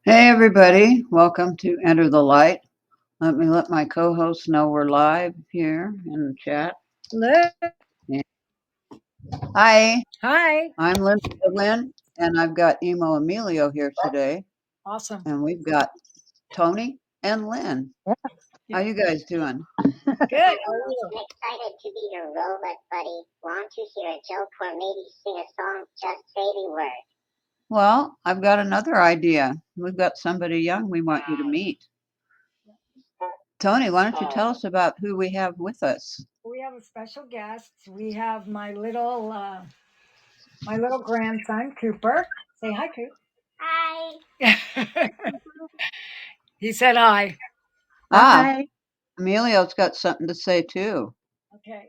Hey, everybody. Welcome to Enter the Light. Let my co hosts know we're live here in the chat. Hello. Yeah. Hi, Hi. I'm Lynn, and I've got EMO Emilio here today. Awesome. And we've got Toni and Lynn. How you guys doing? Good. I'm excited to be your robot buddy. Want to hear a joke or maybe sing a song? Just say the word. Well, I've got another idea. We've got somebody young we want you to meet. Toni, why don't you tell us about who we have with us? We have a special guest. We have my little grandson Cooper. Say hi, Coop. Hi. He said hi. Ah, Emilio's got something to say too. Okay.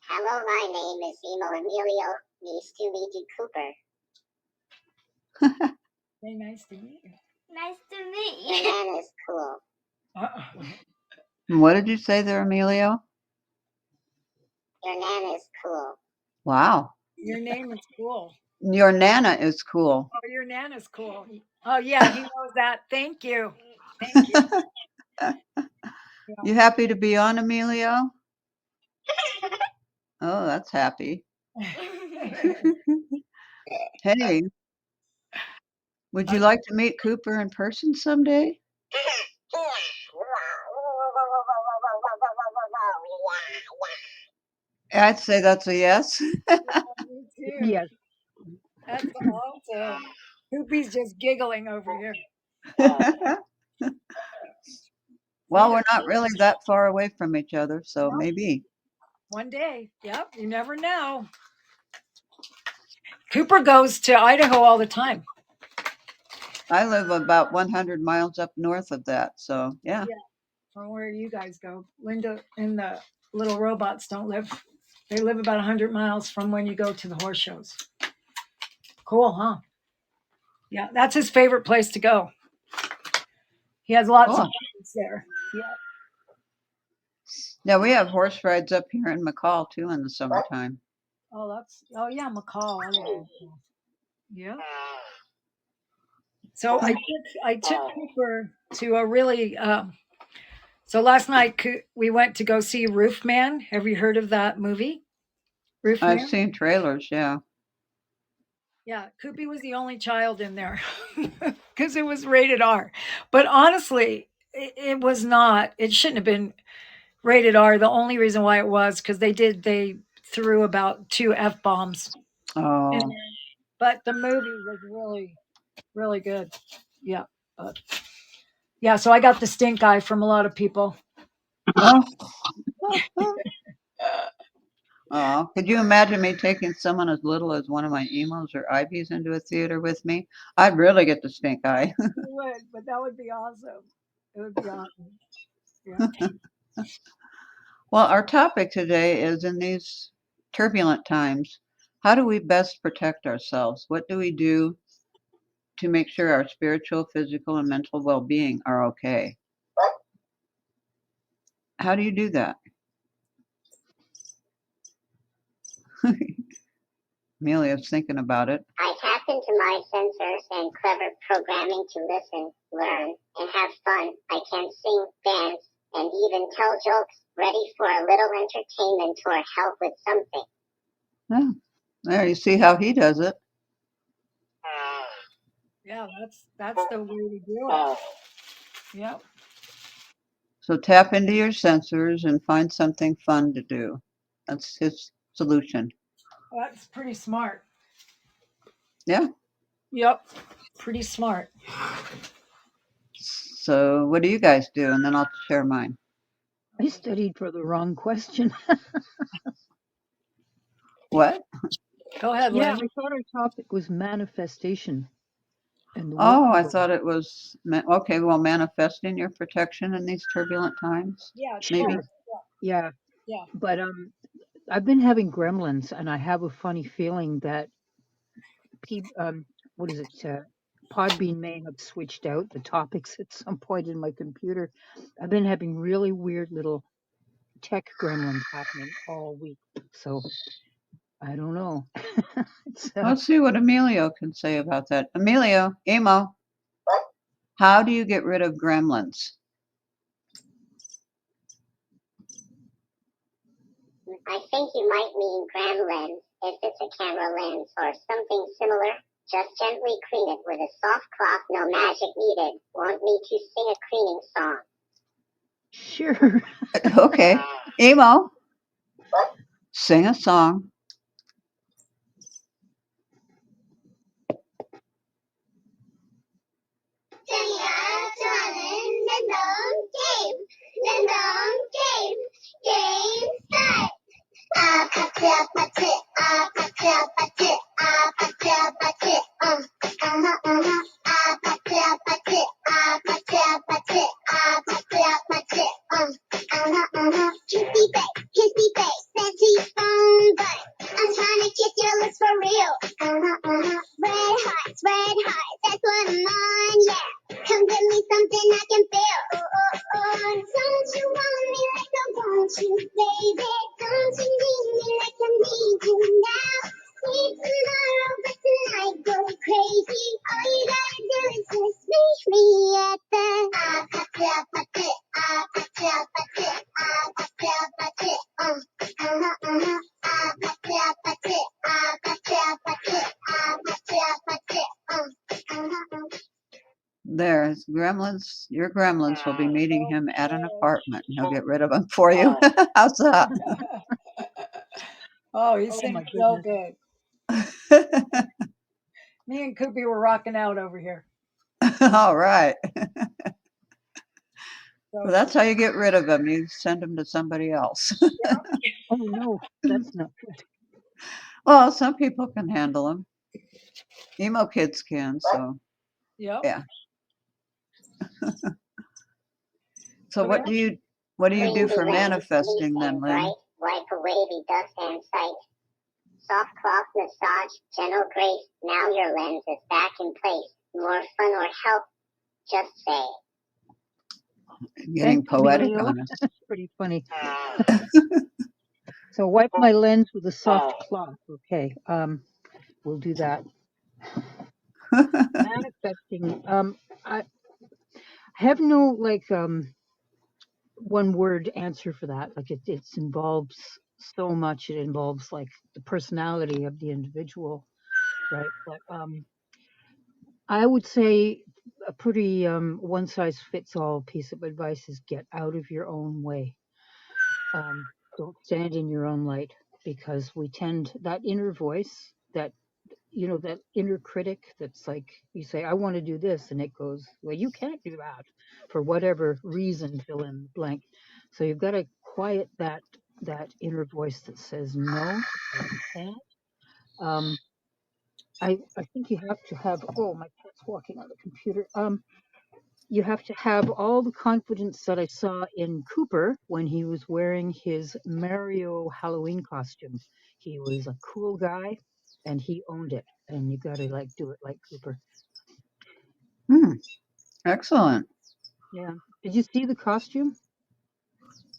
Hello, my name is EMO Emilio. Nice to meet you, Cooper. Say nice to meet you. Nice to meet you. Your man is cool. What did you say there, Emilio? Your nan is cool. Wow. Your name is cool. Your Nana is cool. Oh, your Nana's cool. Oh yeah, he knows that. Thank you. Thank you. You happy to be on, Emilio? Oh, that's happy. Hey, would you like to meet Cooper in person someday? I'd say that's a yes. Me too. Yes. That's awesome. Poopy's just giggling over here. Well, we're not really that far away from each other, so No. maybe. One day. Yep. You never know. Cooper goes to Idaho all the time. I live about 100 miles up north of that, so yeah. From where you guys go. Linda and the little robots don't live. They live about 100 miles from when you go to the horse shows. Cool, huh? Yeah, that's his favorite place to go. He has lots of Cool. friends there. Yeah. Yeah, we have horse rides up here in McCall too in the summertime. Oh yeah, McCall. Yeah. So I took Cooper to a really so last night we went to go see Roof Man. Have you heard of that movie? Roof I've Man? seen trailers, yeah. Yeah, Koopy was the only child in there because it was rated R. But honestly, it was not. It shouldn't have been rated R. The only reason why it was because they threw about 2 F-bombs. Oh. But the movie was really, really good. Yeah. But yeah, so I got the stink eye from a lot of people. Oh. Oh, could you imagine me taking someone as little as one of my emos or Ivies into a theater with me? I'd really get the stink eye. You would, but that would be awesome. It would be awesome. Yeah. Well, our topic today is in these turbulent times, how do we best protect ourselves? What do we do to make sure our spiritual, physical, and mental well being are okay? How do you do that? Amelia's thinking about it. I tap into my sensors and clever programming to listen, learn, and have fun. I can sing, dance, and even tell jokes, ready for a little entertainment or help with something. Yeah. There, you see how he does it. Yeah, that's the way to do it. Yep. So tap into your sensors and find something fun to do. That's his solution. That's pretty smart. Yeah. Yep. Pretty smart. So what do you guys do? And then I'll share mine. I studied for the wrong question. What? Go ahead, Yeah, Lynn. I thought our topic was manifestation and the work. Oh, I thought it was okay. Well, manifesting your protection in these turbulent times. Yeah, Maybe. Sure. Yeah. Yeah. But I've been having gremlins, and I have a funny feeling that what is it? Podbean may have switched out the topics at some point in my computer. I've been having really weird little tech gremlins happening all week. So I don't know. Let's see what Emilio can say about that. Emilio, Emo. How do you get rid of gremlins? I think you might mean gremlins if it's a camera lens or something similar. Just gently clean it with a soft cloth, no magic needed. Want me to sing a cleaning song? Sure. Okay. Emo, sing a song. Game start! Kissy face, fancy phone butt. I'm trying to kiss your lips for real. Red hearts, that's what I'm on, yeah. Come give me something I can feel. Don't you want me like I want you, baby? Don't you need me like I need you now? Need tomorrow, but tonight go crazy. All you gotta do is just meet me at There, his gremlins, your gremlins will be meeting him at an apartment and he'll get rid of them for you. How's that? Oh, he Oh sings my so goodness. good. Me and Koopy were rocking out over here. All right. So Well, that's how you get rid of them. You send them to somebody else. Oh no, that's not good. Well, some people can handle them. Emo kids can, so yep. yeah. So So we what do you do for manifesting them, Lynn? Wipe away the dust and sight. Soft cloth massage, gentle grace. Now your lens is back in place. More fun or help? Just say. Getting Thanks, poetic Emilio. on us. That's pretty funny. So wipe my lens with a soft cloth. Okay. We'll do that. Manifesting. I have no like one word answer for that. Like it involves so much. It involves like the personality of the individual, right? But I would say a pretty one size fits all piece of advice is get out of your own way. Don't stand in your own light, because we tend that inner voice, that that inner critic that's like, you say I want to do this, and it goes, well, you can't do that for whatever reason, fill in the blank. So you've got to quiet that inner voice that says no, you can't. um I think you have to have, oh, my cat's walking on the computer. You have to have all the confidence that I saw in Cooper when he was wearing his Mario Halloween costume. He was a cool guy and he owned it. And you got to like do it like Cooper. Hmm, excellent. Yeah. Did you see the costume?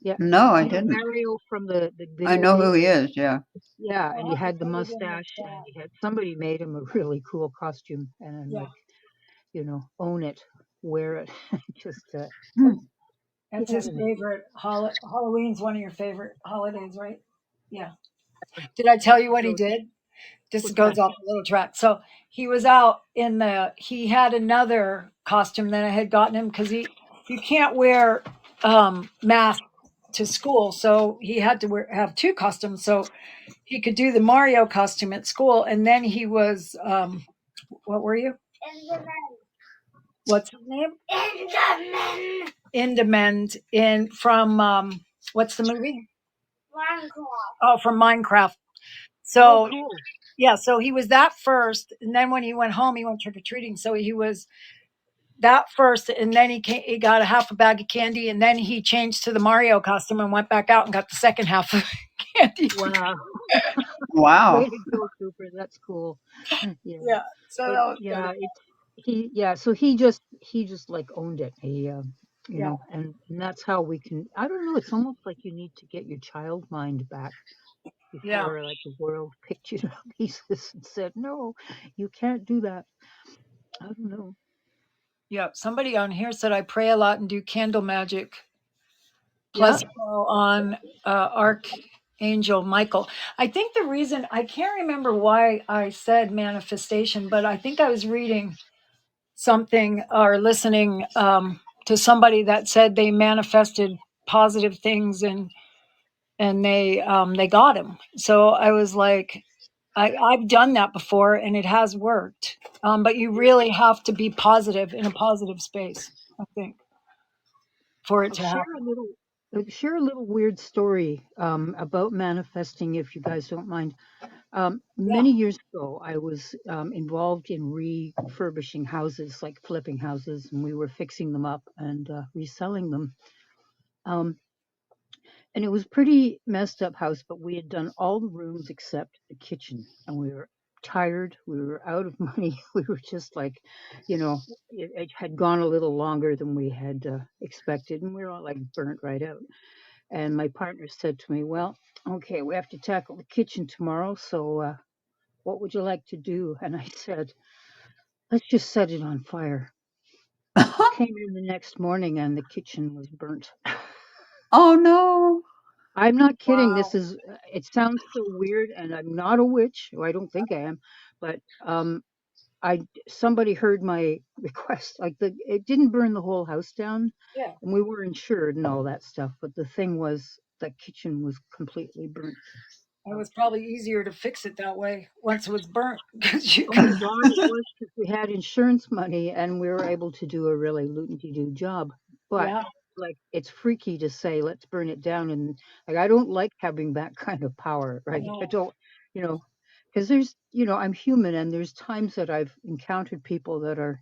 Yeah. No, I You know didn't. Mario from the I video know who game? he is, yeah. Yeah. I'll And he have to had the put it in the mustache, and chat. he had, somebody made him a really cool costume. And I'm Yeah. like, own it, wear it. Just, Hmm. That's yeah. his favorite. Halloween's one of your favorite holidays, right? Yeah. Did I tell you what he So did? This what's goes that? off a little track. So he was out he had another costume that I had gotten him because you can't wear mask to school. So he had to have two costumes. So he could do the Mario costume at school. And then he was, what were you? What's his name? Indement from what's the movie? Minecraft. Oh, from Minecraft. Oh, So cool. yeah, so he was that first, and then when he went home, he went trick or treating. So he was that first, and then he got a half a bag of candy, and then he changed to the Mario costume and went back out and got the second half of candy. Wow. Wow. Way to go, Cooper. That's cool. Yeah. Yeah, so It, that was kind yeah, of it's yeah, so he just like owned it. He yeah, and that's how we can, I don't know, it's almost like you need to get your child mind back yeah, before like the world picked you to pieces and said, no, you can't do that. I don't know. Yeah, somebody on here said I pray a lot and do candle magic. Yeah. Plus on Archangel Michael. I think the reason I can't remember why I said manifestation, but I think I was reading something or listening to somebody that said they manifested positive things and they got him. So I was like, I've done that before and it has worked. But you really have to be positive in a positive space, I think, for it I'll to share happen. share a little weird story about manifesting, if you guys don't mind. Yeah. Many years ago, I was involved in refurbishing houses, like flipping houses, and we were fixing them up and reselling them. Um, and it was pretty messed up house, but we had done all the rooms except the kitchen, and we were tired. We were out of money. We were just like, it had gone a little longer than we had expected, and we were all like burnt right out. And my partner said to me, "Well, okay, we have to tackle the kitchen tomorrow, so what would you like to do?" And I said, "Let's just set it on fire." We came in the next morning and the kitchen was burnt. Oh no. I'm not kidding. Wow. It sounds so weird, and I'm not a witch. Or I don't think I am, but somebody heard my request. Like it didn't burn the whole house down, Yeah. and we were insured and all that stuff. But the thing was, the kitchen was completely burnt. It was probably easier to fix it that way once it was burnt because you Oh my could. God, it was because we had insurance money and we were able to do a really loot-and-doo job. But Yeah. like, it's freaky to say, let's burn it down. And like, I don't like having that kind of power, right? I No. don't, you know, because I'm human and there's times that I've encountered people that are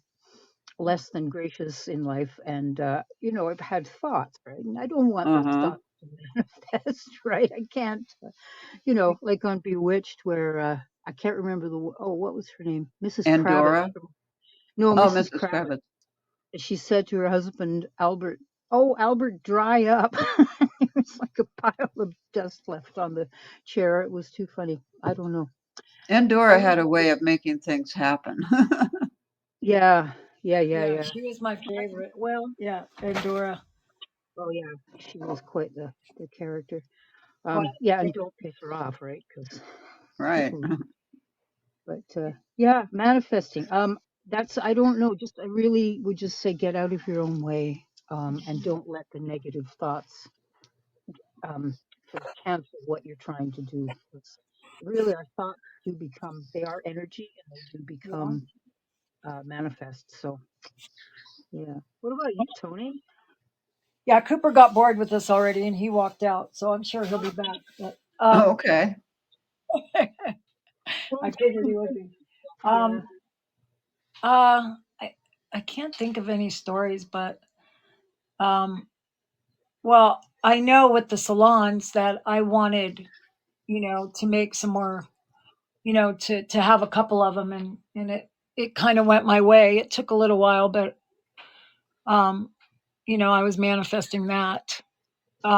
less than gracious in life. And, I've had thoughts, right? And I don't want those Uh-huh. thoughts to manifest, right? I can't like on Bewitched, where I can't remember what was her name? Mrs. Kravitz. Andorra. No, Oh, Mrs. Mrs. Kravitz. Kravitz. She said to her husband, Albert, "Oh, Albert, dry up." It was like a pile of dust left on the chair. It was too funny. I don't know. Andorra Always, had a way of making things happen. yeah, yeah, yeah, Yeah, yeah. she was my favorite. Well, Yeah, Pandora. oh yeah, she was quite the character. Quite Yeah, a and don't piss her off, right? Because Right. people But yeah, manifesting. That's I don't know. Just I really would just say get out of your own way, and don't let the negative thoughts sort of cancel what you're trying to do. It's really our thoughts do become they are energy and they do yeah. become manifest. So yeah. What about you, Tony? Yeah, Cooper got bored with this already and he walked out, so I'm sure he'll be back. But Okay. Well, I it's been figured he would good. be. Yeah. Um uh I I can't think of any stories, but um well, I know with the salons that I wanted, to make some more, to have a couple of them and it kind of went my way. It took a little while, but um I was manifesting that.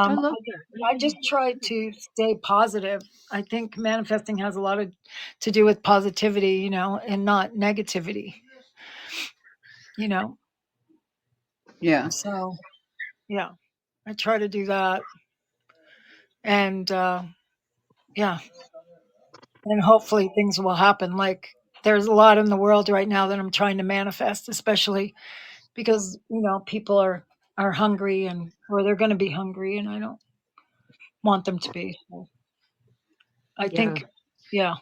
I Um, love that. I just try to stay positive. I think manifesting has a lot to do with positivity, and not negativity, you know. Yeah. So yeah, I try to do that, and yeah, and hopefully things will happen. Like there's a lot in the world right now that I'm trying to manifest, especially because people are hungry or they're going to be hungry, and I don't want them to be. So I Yeah. think, yeah.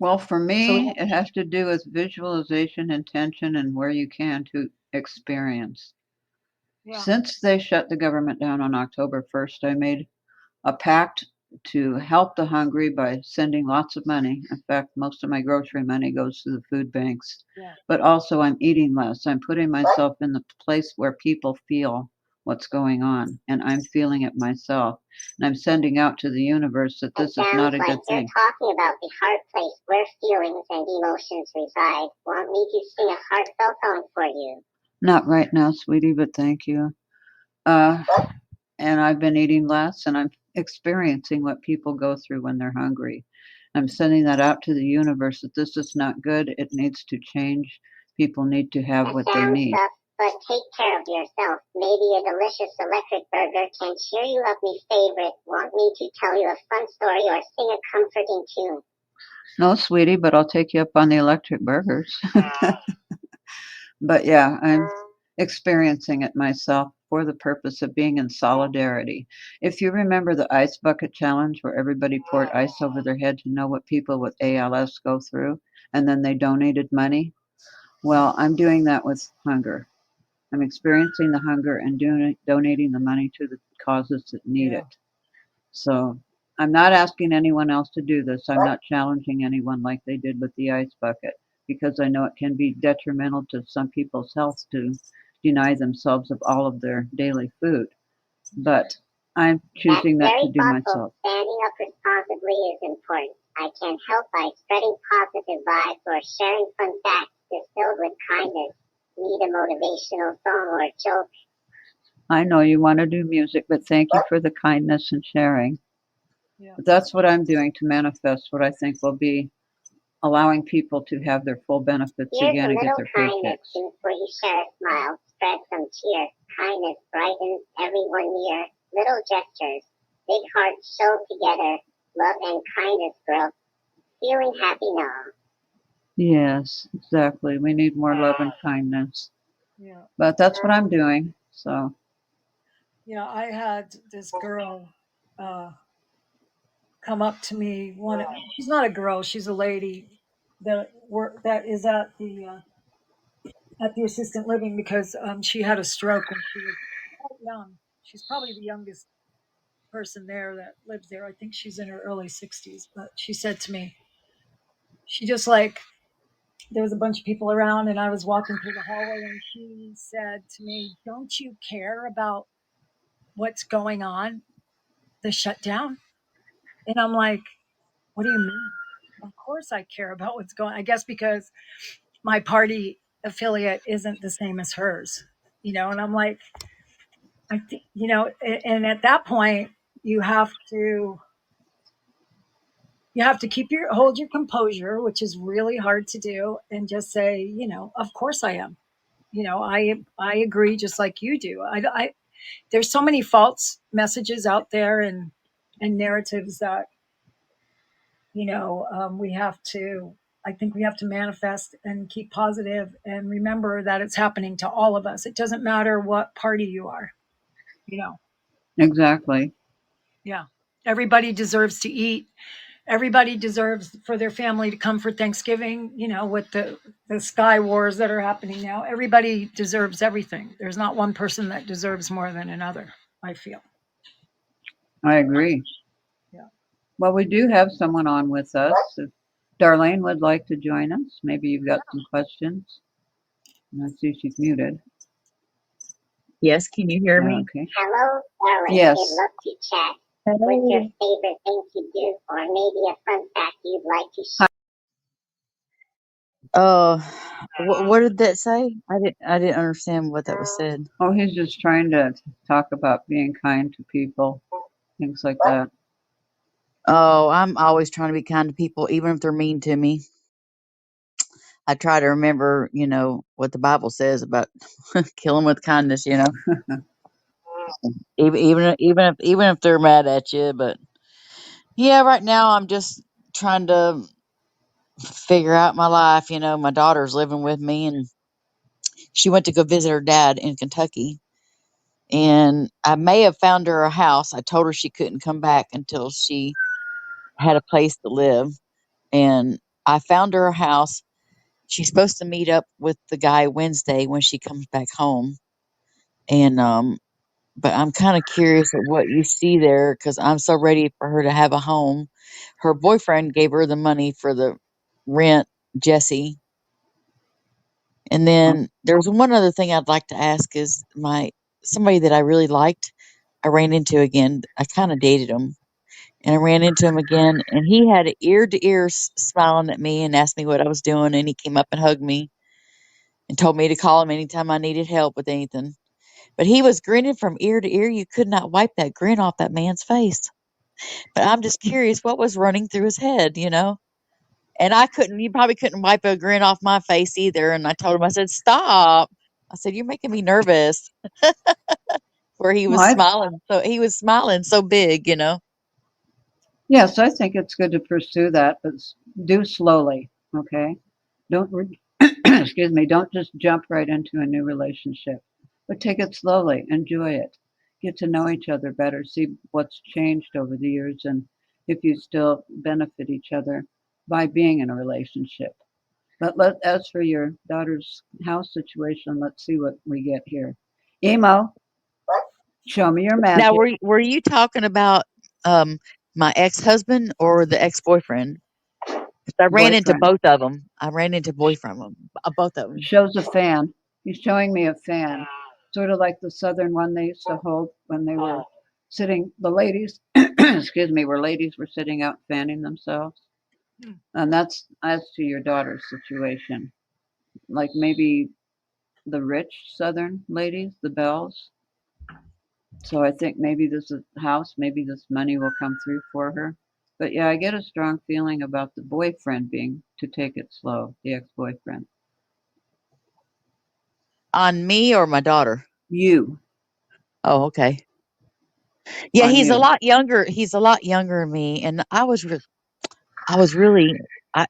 Well, for So me, it has to do with visualization, intention, and where you can to experience. yeah, Since they shut the government down on October 1st, I made a pact to help the hungry by sending lots of money. In fact, most of my grocery money goes to the food banks. yeah, But also, I'm eating less. I'm putting myself in the place where people feel what's going on, and I'm feeling it myself. And I'm sending out to the universe that It this is sounds not a like good you're thing. talking about the heart place where feelings and emotions reside. Want me to sing a heartfelt song for you? Not right now, sweetie, but thank you. Uh, and I've been eating less, and I'm experiencing what people go through when they're hungry. I'm sending that out to the universe that this is not good. It needs to change people need to have That what they sounds need. tough, but take care of yourself. Maybe a delicious electric burger can cheer you up. Me favorite. Want me to tell you a fun story or sing a comforting tune? No, sweetie, but I'll take you up on the electric burgers. But yeah, I'm experiencing it myself for the purpose of being in solidarity. If you remember the ice bucket challenge where everybody poured ice over their head to know what people with ALS go through, and then they donated money, well, I'm doing that with hunger. I'm experiencing the hunger and donating the money to the causes that need Yeah. it. So I'm not asking anyone else to do this. I'm not challenging anyone like they did with the ice bucket because I know it can be detrimental to some people's health to deny themselves of all of their daily food. But I'm That's choosing that to very do thoughtful. myself. Standing up responsibly is important. I can help by spreading positive vibes or sharing fun facts distilled with kindness. Need a motivational song or joke? I know you want to do music, but thank you for the kindness and sharing. Yeah. But that's what I'm doing to manifest what I think will be allowing people to have their full benefits Here's a again and get little their kindness paychecks. before you share a smile. Spread some cheer. Kindness brightens every 1 year. Little gestures. Big hearts show together. Love and kindness grow. Feeling happy now. Yes, exactly. We need more love and kindness. Yeah. But that's what I'm doing. So, Yeah. I had this girl come up to me. She's not a girl. She's a lady that is at the assistant living because she had a stroke when she was quite young. She's probably the youngest person there that lives there. I think she's in her early 60s. But she said to me, she just like there was a bunch of people around, and I was walking through the hallway, and she said to me, "Don't you care about what's going on? The shutdown?" And I'm like, "What do you mean?" Of course I care about what's going. I guess because my party affiliate isn't the same as hers, and I'm like, I think, and at that point you have to hold your composure, which is really hard to do, and just say, of course I am. I agree just like you do. There's so many false messages out there and narratives that we have to. I think we have to manifest and keep positive and remember that it's happening to all of us. It doesn't matter what party you are. You know, exactly. yeah. Everybody deserves to eat. Everybody deserves for their family to come for Thanksgiving. With the sky wars that are happening now, everybody deserves everything. There's not one person that deserves more than another, I feel. I agree. Yeah. Well, we do have someone on with us. If Darlene would like to join us, maybe you've got some questions. I see she's muted. Yes, can you hear me? Okay. Hello, Irwin. Yes. I'd love to chat. Hey. What's your favorite thing to do, or maybe a fun fact you'd like to share? What did that say? I didn't understand what that was said. Oh, he's just trying to talk about being kind to people, things like that. Oh, I'm always trying to be kind to people, even if they're mean to me. I try to remember, what the Bible says about killing with kindness. Even if they're mad at you. But yeah, right now I'm just trying to figure out my life. My daughter's living with me, and she went to go visit her dad in Kentucky. And I may have found her a house. I told her she couldn't come back until she had a place to live. And I found her a house. She's supposed to meet up with the guy Wednesday when she comes back home. And but I'm kind of curious at what you see there because I'm so ready for her to have a home. Her boyfriend gave her the money for the rent, Jesse. And then there's one other thing I'd like to ask is somebody that I really liked, I ran into again. I kind of dated him, and I ran into him again, and he had ear to ear smiling at me and asked me what I was doing, and he came up and hugged me and told me to call him anytime I needed help with anything. But he was grinning from ear to ear. You could not wipe that grin off that man's face. But I'm just curious what was running through his head. And you probably couldn't wipe a grin off my face either. And I told him, I said, stop. I said, you're making me nervous. Where Well, he was smiling so big, you know. yes, I think it's good to pursue that, but do slowly, okay? Don't, excuse me, don't just jump right into a new relationship, but take it slowly, enjoy it, get to know each other better, see what's changed over the years, and if you still benefit each other by being in a relationship. But as for your daughter's house situation, let's see what we get here. Emo, show me your Now, magic. were you talking about um my ex-husband or the ex-boyfriend? 'Cause I ran into Boyfriend both of them. I ran into both of them. shows a fan. He's showing me a fan, sort of like the southern one they used to hold when they were sitting. The ladies, excuse me, where ladies were sitting out fanning themselves. Hmm. And that's as to your daughter's situation. Like maybe the rich southern ladies, the belles. So I think maybe this is house, maybe this money will come through for her. But yeah, I get a strong feeling about the boyfriend being to take it slow, the ex-boyfriend. On me or my daughter? You Oh, okay. Yeah, on you. He's a lot younger than me, and I was really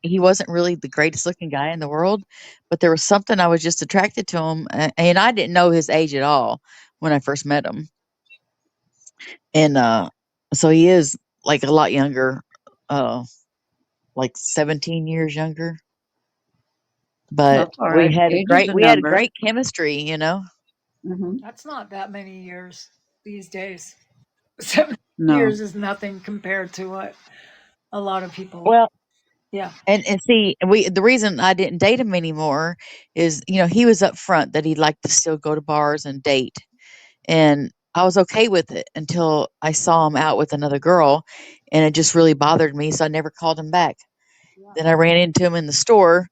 he wasn't really the greatest looking guy in the world, but there was something I was just attracted to him, and I didn't know his age at all when I first met him. And so he is like a lot younger, uh like 17 years younger. But That's all right. Age is a we had a number. great chemistry, you know. Hmm. That's not that many years these days. 7 No. years is nothing compared to what a lot of people. Well, Yeah. and see, the reason I didn't date him anymore is, you know, he was up front that he'd like to still go to bars and date. And I was okay with it until I saw him out with another girl, and it just really bothered me, so I never called him back. Yeah. Then I ran into him in the store,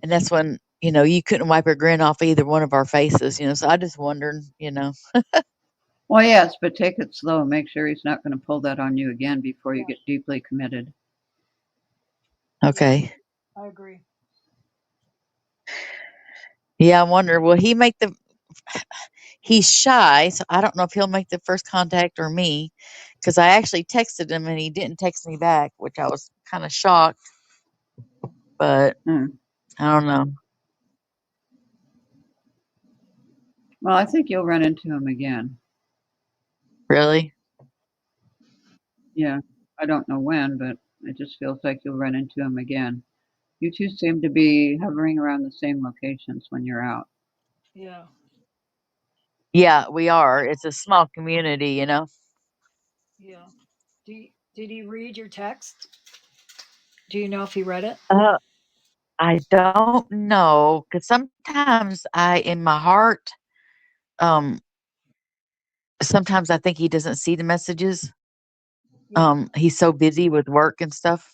and that's when, you know, you couldn't wipe a grin off either one of our faces, you know. So I just wondered, you know. Well, yes, but take it slow. Make sure he's not going to pull that on you again before you Yeah. get deeply committed. Yeah. Okay. I agree. Yeah, I wonder, will he make the he's shy, so I don't know if he'll make the first contact or me, because I actually texted him and he didn't text me back, which I was kind of shocked, but Hmm. I don't know. Well, I think you'll run into him again. Really? Yeah. I don't know when, but it just feels like you'll run into him again. You two seem to be hovering around the same locations when you're out. Yeah. Yeah, we are. It's a small community, you know. Yeah. Did he read your text? Do you know if he read it? Uh, I don't know, because sometimes in my heart, um, sometimes I think he doesn't see the messages. Yeah. He's so busy with work and stuff,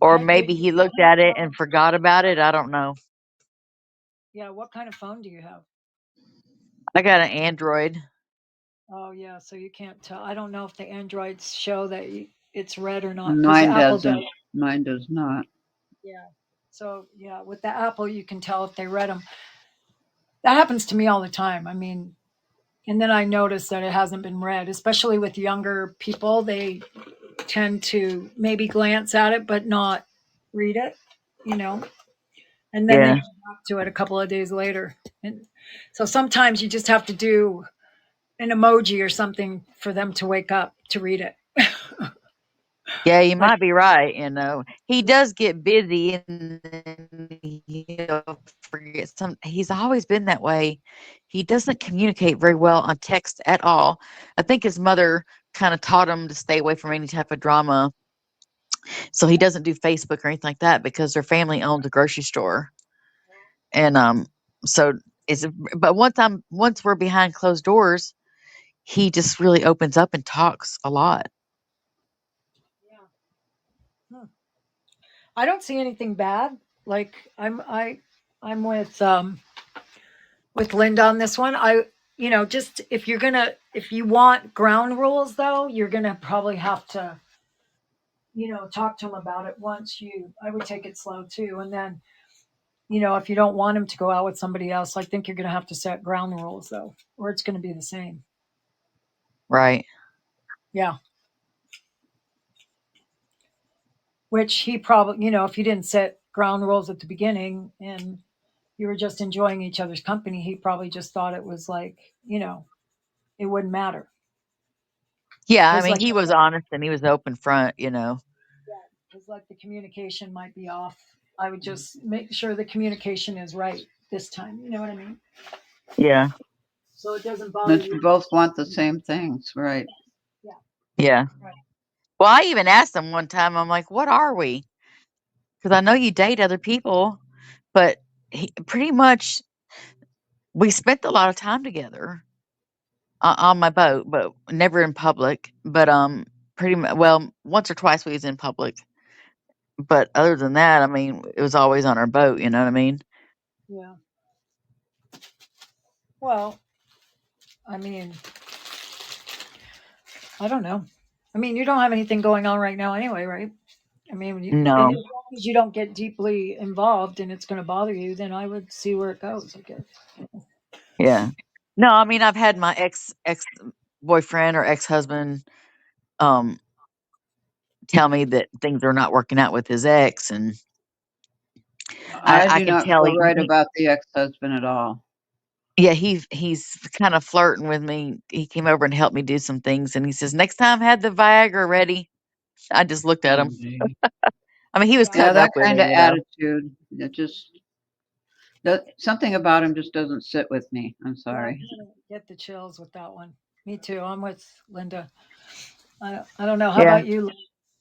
or Did maybe you he looked at it and forgot about it. I don't know. Yeah, what kind of phone do you have? I got an Android. Oh, yeah, so you can't tell. I don't know if the Androids show that it's red or not because Mine Apple does. doesn't. Mine does not. Yeah. So, yeah, with the Apple, you can tell if they read them. That happens to me all the time. I mean, and then I notice that it hasn't been read, especially with younger people. They tend to maybe glance at it, but not read it, you know, and then they Yeah. go back to it a couple of days later. And so sometimes you just have to do an emoji or something for them to wake up to read it. Yeah, you Like, might be right, you know. He does get busy and then he'll forget he's always been that way. He doesn't communicate very well on text at all. I think his mother kind of taught him to stay away from any type of drama. So he doesn't do Facebook or anything like that because their family owns a grocery store. And so it's but once we're behind closed doors, he just really opens up and talks a lot. yeah. Hmm. I don't see anything bad. Like I'm with Linda on this one. Just if you want ground rules though, you're gonna probably have to talk to him about it once I would take it slow too. And then, if you don't want him to go out with somebody else, I think you're going to have to set ground rules though, or it's going to be the same. Right. Yeah. Which he probably, if you didn't set ground rules at the beginning and you were just enjoying each other's company, he probably just thought it was like, it wouldn't matter. Yeah, I Because mean, like, he was honest and he was open front, because like the communication might be off. I would just make sure the communication is right this time. You know what I mean? Yeah. So it doesn't bother That you. you both want the same things, right? Yeah. Yeah. Right. Well, I even asked him one time, I'm like, what are we? Because I know you date other people, but pretty much we spent a lot of time together on my boat, but never in public. But pretty much, well, once or twice we was in public, but other than that, I mean, it was always on our boat. You know what I mean? Yeah. Well, I mean, I don't know. I mean, you don't have anything going on right now anyway, right? I mean, and No. as long as you don't get deeply involved and it's going to bother you, then I would see where it goes, I guess. Yeah. No, I mean, I've had my ex boyfriend or ex husband um tell me that things are not working out with his ex, and I I do can not tell feel right he about the ex-husband at all. yeah, he's kind of flirting with me. He came over and helped me do some things, and he says, "Next time, have the Viagra ready." I just looked at him. I mean, he was Yeah. Yeah, cutting that up with kind of me, attitude, it just that something about him just doesn't sit with me. I'm Yeah, I sorry. kind of get the chills with that one. Me too. I'm with Linda. I don't know. How Yeah, about you?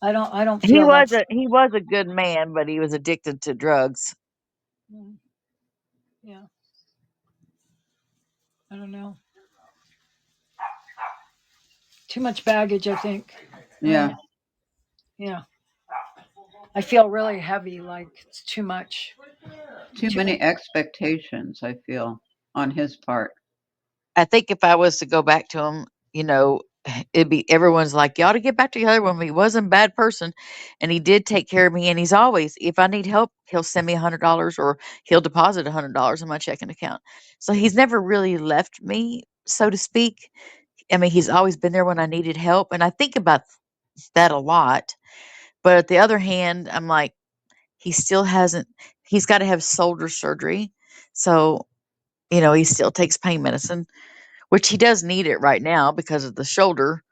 I don't feel that's. he was a good man, but he was addicted to drugs. Mm, yeah, I don't know. Too much baggage, I think. Yeah, Yeah, I feel really heavy. Like it's too much. too Too many much. expectations, I feel, on his part. I think if I was to go back to him, you know, it'd be everyone's like, "You ought to get back together when he wasn't a bad person." And he did take care of me. And he's always, if I need help, he'll send me $100 or he'll deposit $100 in my checking account. So he's never really left me, so to speak. I mean, he's always been there when I needed help. And I think about that a lot. But at the other hand, I'm like, he still hasn't, he's got to have shoulder surgery. So, he still takes pain medicine, which he does need it right now because of the shoulder.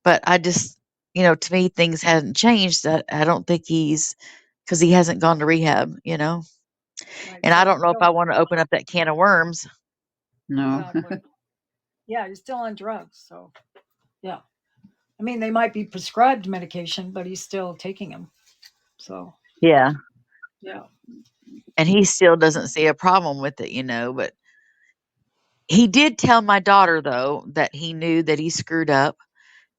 But I just, to me, things hadn't changed. That I don't think because he hasn't gone to rehab. Right. And I So don't know if I still, want to open up that can of worms. No. exactly. Yeah, you're still on drugs. So yeah. I mean, they might be prescribed medication, but he's still taking them. So Yeah. yeah. And he still doesn't see a problem with it. But he did tell my daughter, though, that he knew that he screwed up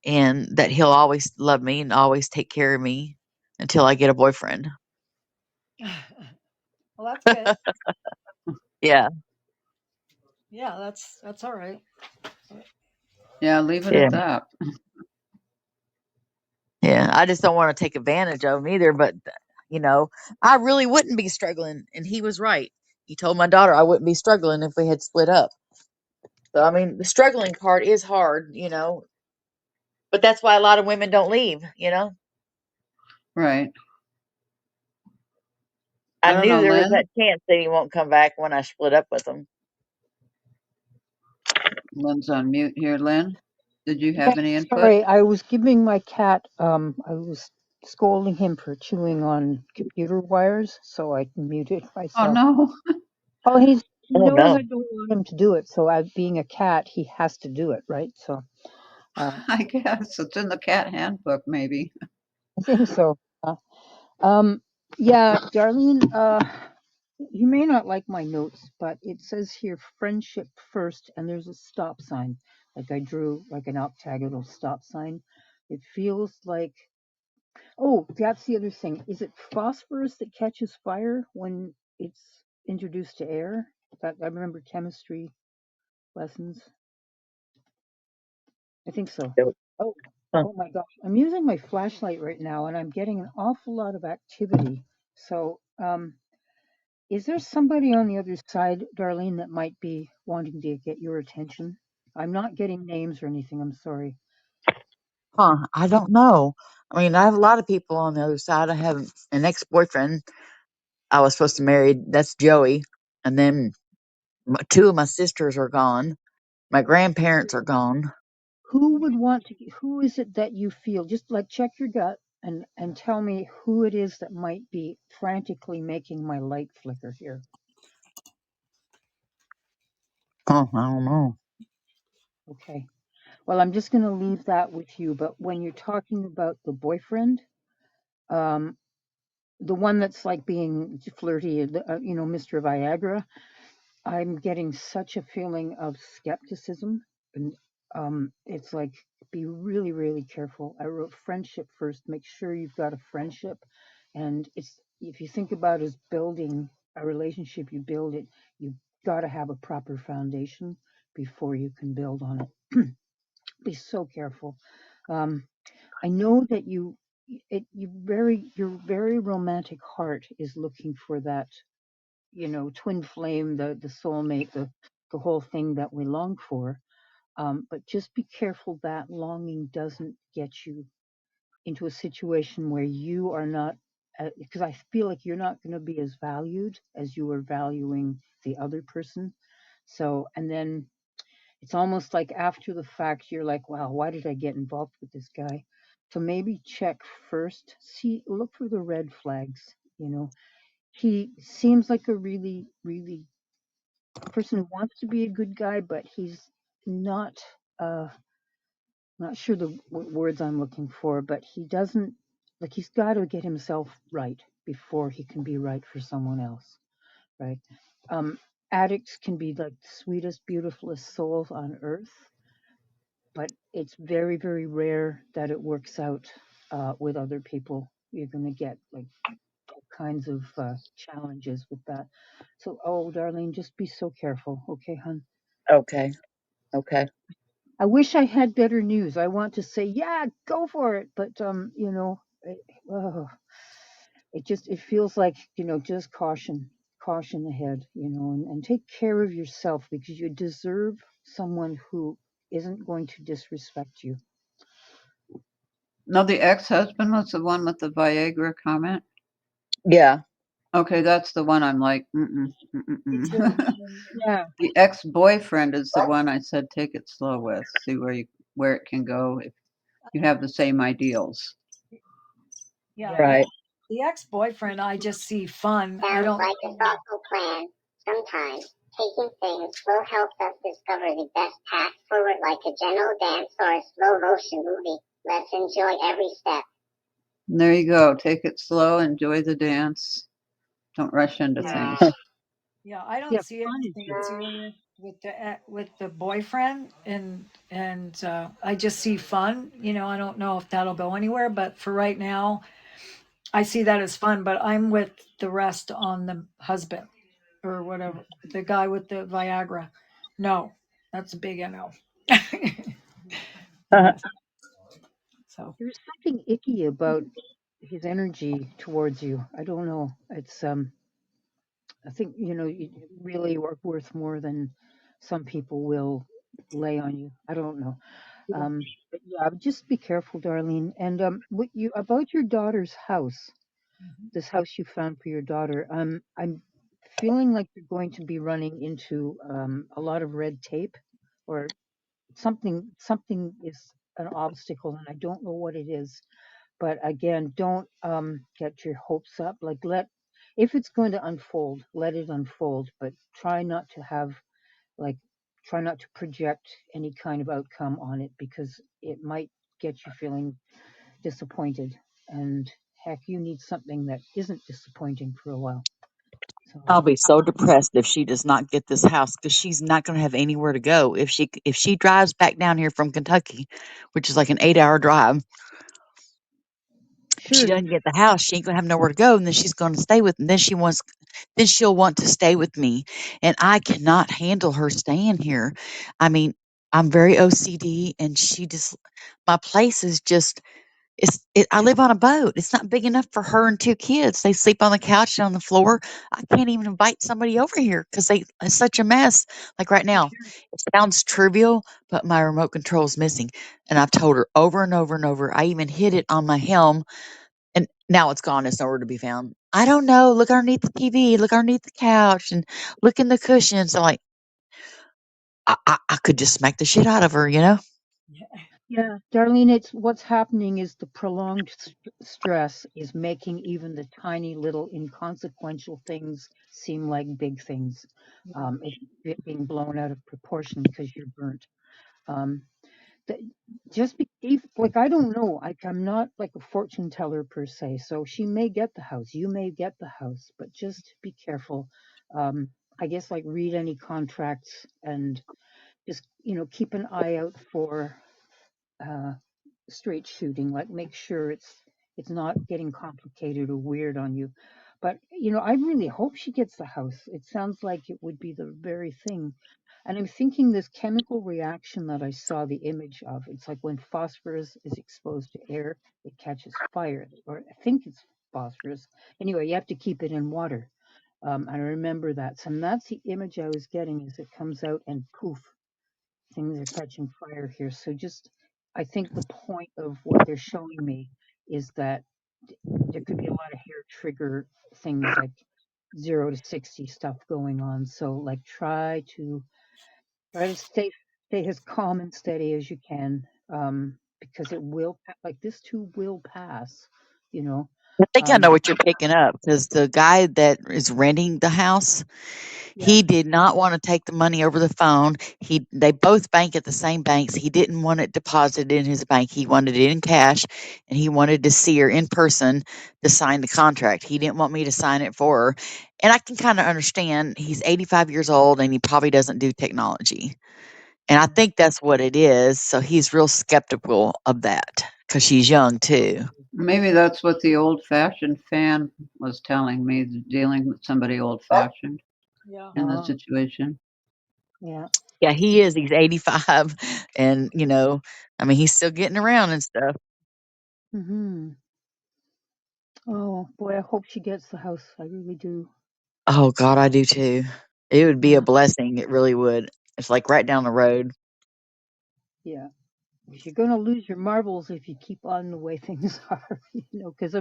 and that he'll always love me and always take care of me until I get a boyfriend. Well, that's good. Yeah. Yeah, that's all right. Yeah, leave it Yeah. at that. Yeah. I just don't want to take advantage of him either. But, you know, I really wouldn't be struggling. And he was right. He told my daughter I wouldn't be struggling if we had split up. So, I mean, the struggling part is hard, but that's why a lot of women don't leave. Right. I I don't knew know, there was Lynn. that chance that he won't come back when I split up with him. Lynn's on mute here. Lynn, did you Yeah, have any input? sorry, I was giving my cat, I was scolding him for chewing on computer wires, so I muted Oh myself. no, Oh, he Oh, knows I no. don't want him to do it, so being a cat, he has to do it, right? So, uh, I guess it's in the cat handbook, maybe. I think so. Um, yeah, Darlene, you may not like my notes, but it says here friendship first, and there's a stop sign. Like I drew like an octagonal stop sign. It feels like, oh, that's the other thing. Is it phosphorus that catches fire when it's introduced to air? That I remember chemistry lessons. I think so. Oh, Huh. Oh my gosh, I'm using my flashlight right now and I'm getting an awful lot of activity. So, is there somebody on the other side, Darlene, that might be wanting to get your attention? I'm not getting names or anything. I'm sorry. Huh. I don't know. I mean, I have a lot of people on the other side. I have an ex boyfriend I was supposed to marry. That's Joey. And then two of my sisters are gone. My grandparents are gone. Who would want to? Who is it that you feel? Just like check your gut and tell me who it is that might be frantically making my light flicker here. Huh. I don't know. Okay. Well, I'm just going to leave that with you. But when you're talking about the boyfriend, um, the one that's like being flirty, Mr. Viagra, I'm getting such a feeling of skepticism. And it's like, be really, really careful. I wrote friendship first. Make sure you've got a friendship. And it's, if you think about as building a relationship, you build it, you've got to have a proper foundation before you can build on it. Be so careful. Um, I know that your very romantic heart is looking for that, twin flame, the soulmate, the whole thing that we long for. But just be careful that longing doesn't get you into a situation where you are not, because I feel like you're not going to be as valued as you are valuing the other person. So, and then it's almost like after the fact, you're like, wow, why did I get involved with this guy? So maybe check first, look for the red flags. He seems like a really, really person who wants to be a good guy, but he's not, uh, not sure the words I'm looking for, but he doesn't, like, he's got to get himself right before he can be right for someone else, right? Um, Addicts can be like the sweetest, beautifulest souls on earth, but it's very, very rare that it works out with other people. You're going to get like all kinds of challenges with that. So, oh, Darlene, just be so careful, okay, hon? Okay. Okay. I wish I had better news. I want to say, yeah, go for it, but oh, it feels like just caution ahead, and take care of yourself because you deserve someone who isn't going to disrespect you. No, the ex-husband was the one with the Viagra comment. Yeah. Okay, that's the one I'm like, mm-mm, Me too. mm-mm. Yeah, The ex-boyfriend is the one I said take it slow with. See where it can go if you have the same ideals. Yeah, yeah. Right. the ex-boyfriend, I just see fun. I Sounds don't. like a thoughtful plan. Sometimes taking things slow helps us discover the best path forward, like a gentle dance or a slow motion movie. Let's enjoy every step. And there you go. Take it slow, enjoy the dance. Don't rush into Yeah, things. Yeah, I yeah. don't see Fun is anything good. serious with the boyfriend, and I just see fun. I don't know if that'll go anywhere, but for right now, I see that as fun. But I'm with the rest on the husband or whatever, the guy with the Viagra. No, that's a big no. No. So There's something icky about his energy towards you. I don't know. It's I think really worth more than some people will lay on you. I don't know. But yeah, just be careful, Darlene. And what you about your daughter's house, this house you found for your daughter. I'm feeling like you're going to be running into a lot of red tape, or something is an obstacle, and I don't know what it is. But again, don't get your hopes up. Like, if it's going to unfold, let it unfold, but like try not to project any kind of outcome on it, because it might get you feeling disappointed, and heck, you need something that isn't disappointing for a while. So I'll be so depressed if she does not get this house because she's not going to have anywhere to go if she drives back down here from Kentucky, which is like an 8-hour drive. If she sure. doesn't get the house, she ain't gonna have nowhere to go, and then she's going to stay with. And then she'll want to stay with me, and I cannot handle her staying here. I mean, I'm very OCD, and my place is just, I live on a boat. It's not big enough for her and 2 kids. They sleep on the couch and on the floor. I can't even invite somebody over here because it's such a mess. Like right now, Sure. it sounds trivial, but my remote control is missing. And I've told her over and over and over. I even hid it on my helm, and now it's gone. It's nowhere to be found. I don't know. Look underneath the TV. Look underneath the couch, and look in the cushions. I'm like, I could just smack the shit out of her, you know? Yeah, Darlene, it's what's happening is the prolonged stress is making even the tiny little inconsequential things seem like big things. It's being blown out of proportion because you're burnt. Um, that just be like I don't know. I'm not like a fortune teller per se. So she may get the house, you may get the house, but just be careful. I guess like read any contracts and just keep an eye out for uh, straight shooting. Like make sure it's not getting complicated or weird on you. But I really hope she gets the house. It sounds like it would be the very thing. And I'm thinking this chemical reaction that I saw the image of, it's like when phosphorus is exposed to air, it catches fire. Or I think it's phosphorus. Anyway, you have to keep it in water. And I remember that. So that's the image I was getting as it comes out and poof, things are catching fire here. So just, I think the point of what they're showing me is that there could be a lot of hair trigger things like 0 to 60 stuff going on. So like try to stay as calm and steady as you can, because it will like this too will pass. You know, I think I know but what you're picking up because the guy that is renting the house, yeah, he did not want to take the money over the phone. They both bank at the same banks. He didn't want it deposited in his bank. He wanted it in cash, and he wanted to see her in person to sign the contract. He didn't want me to sign it for her. And I can kind of understand. He's 85 years old and he probably doesn't do technology. And I think that's what it is. So he's real skeptical of that because she's young too. Maybe that's what the old-fashioned fan was telling me, dealing with somebody old-fashioned Yeah. in this situation. yeah. Yeah, he is. He's 85 and, I mean, he's still getting around and stuff. Hmm. Oh boy, I hope she gets the house. I really do. Oh god, I do too. It would be a Yeah, blessing. It really would. It's like right down the road. yeah. 'Cause you're going to lose your marbles if you keep on the way things are, because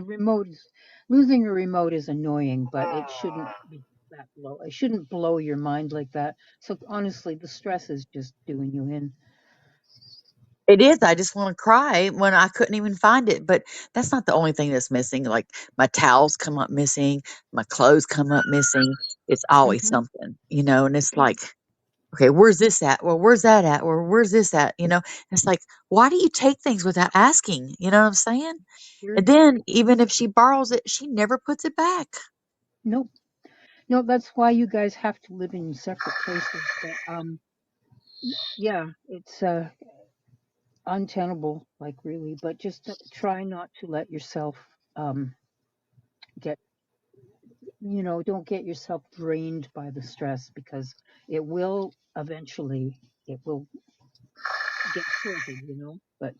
losing a remote is annoying, but it shouldn't be that low. It shouldn't blow your mind like that. So honestly, the stress is just doing you in. It is. I just want to cry when I couldn't even find it. But that's not the only thing that's missing. Like my towels come up missing, my clothes come up missing. It's always Hmm. something, and it's like, okay, where's this at? Well, where's that at? Or where's this at? It's like, why do you take things without asking? You know what I'm saying? Sure. And then even if she borrows it, she never puts it back. Nope. No, that's why you guys have to live in separate places. But yeah, it's untenable, like really. But just try not to let yourself um get don't get yourself drained by the stress because it will eventually it will get sorted, but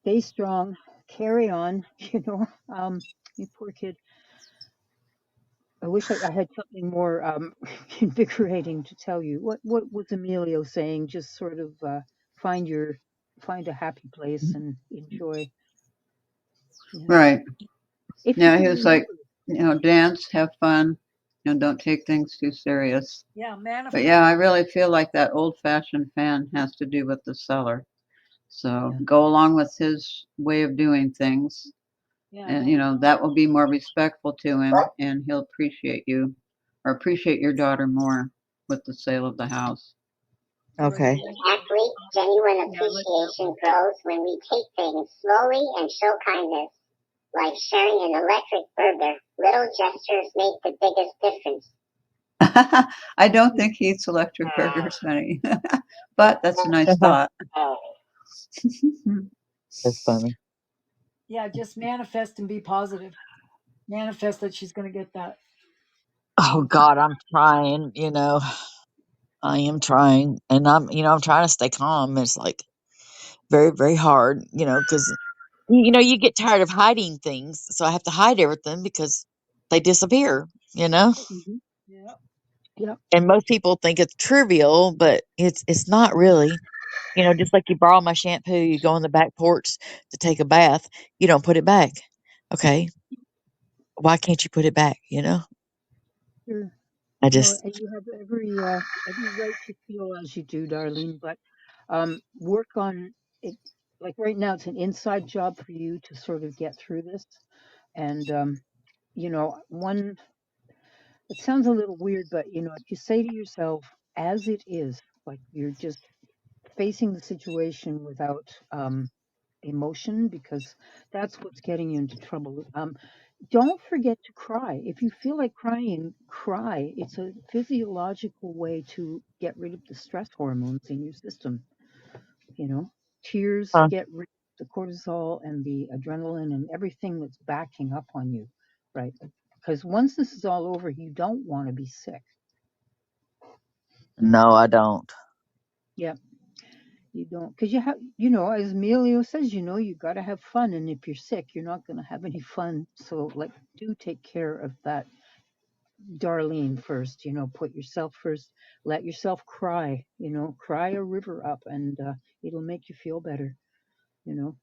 stay strong, carry on. You poor kid. I wish I had something more invigorating to tell you. What was Emilio saying? Just sort of find your find a happy place and enjoy. Yeah, Right. if you Yeah, can he was like, remember. dance, have fun, don't take things too serious. Yeah. But Manifest. yeah, I really feel like that old-fashioned fan has to do with the seller. So Yeah, go along with his way of doing things, Yeah. and That. that will be more respectful to him, and he'll appreciate you or appreciate your daughter more with the sale of the house. Okay. Exactly. Genuine yeah, I like that appreciation one. grows when we take things slowly and show kindness, like sharing an electric burger. Little gestures make the biggest difference. I don't think he eats electric burgers, honey, but that's a nice thought. That's funny. Yeah. Just manifest and be positive. Manifest that she's going to get that. Oh God, I'm trying. I am trying, and I'm trying to stay calm. It's like very, very hard, because you get tired of hiding things, so I have to hide everything because they disappear, Hmm. Yeah. Yeah. and most people think it's trivial, but it's not really. Just like you borrow my shampoo, you go on the back porch to take a bath, you don't put it back. Okay, why can't you put it back? Sure. I No, just and you have every right to feel as you do, Darlene. But work on it. Like right now, it's an inside job for you to sort of get through this. And one. It sounds a little weird, but if you say to yourself, as it is, like you're just facing the situation without emotion, because that's what's getting you into trouble. Don't forget to cry. If you feel like crying, cry. It's a physiological way to get rid of the stress hormones in your system. You know, tears uh, get rid of the cortisol and the adrenaline and everything that's backing up on you, right? Because once this is all over, you don't want to be sick. no, I don't. Yeah, you don't. Because you have, as Emilio says, you got to have fun. And if you're sick, you're not going to have any fun. So, like, do take care of that, Darlene, first. Put yourself first. Let yourself cry. Cry a river up, and it'll make you feel better. You know.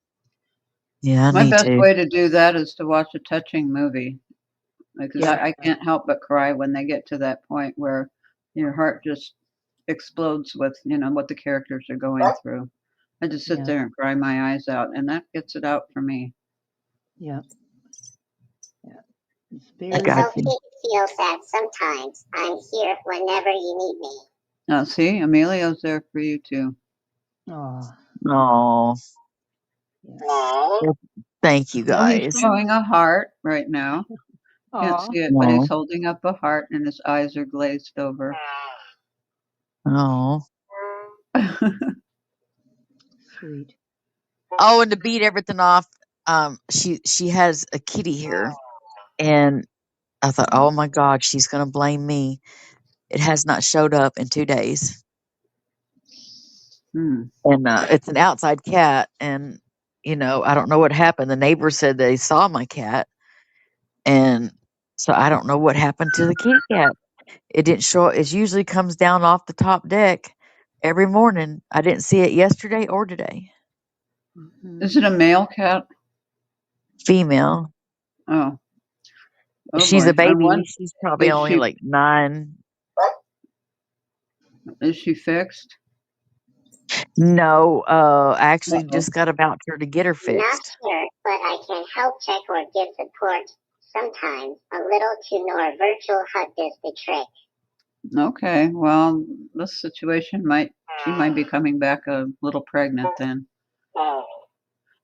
Yeah, I My need best to. way to do that is to watch a touching movie because Yeah. I can't help but cry when they get to that point where your heart just explodes with, what the characters are going through. I just sit Yeah. there and cry my eyes out, and that gets it out for me. Yeah. Yeah. It's I It's very. got okay you. to feel sad sometimes. I'm here whenever you need me. Now, see, Emilio's there for you too. Oh. Oh, Yeah. thank you Well, he's guys. showing a heart right now. Can't Oh. see it, but he's Oh, holding up a heart, and his eyes are glazed over. oh, Sweet. oh, and to beat everything off, she has a kitty here, and I thought, oh my God, she's gonna blame me. It has not showed up in 2 days, Hmm. and it's an outside cat, and I don't know what happened. The neighbor said they saw my cat, and so I don't know what happened to the kitty cat. It didn't show. It usually comes down off the top deck every morning. I didn't see it yesterday or today. Hmm. Is it a male cat? Female. Oh, oh She's a boy. I baby. wonder, She's probably is only she like 9. is she fixed? No, I actually Uh-oh. just got a voucher to get her Not fixed. sure, but I can help check or give support. Sometimes a little to nor virtual hug does the trick. Okay. Well, this situation she might be coming back a little pregnant then.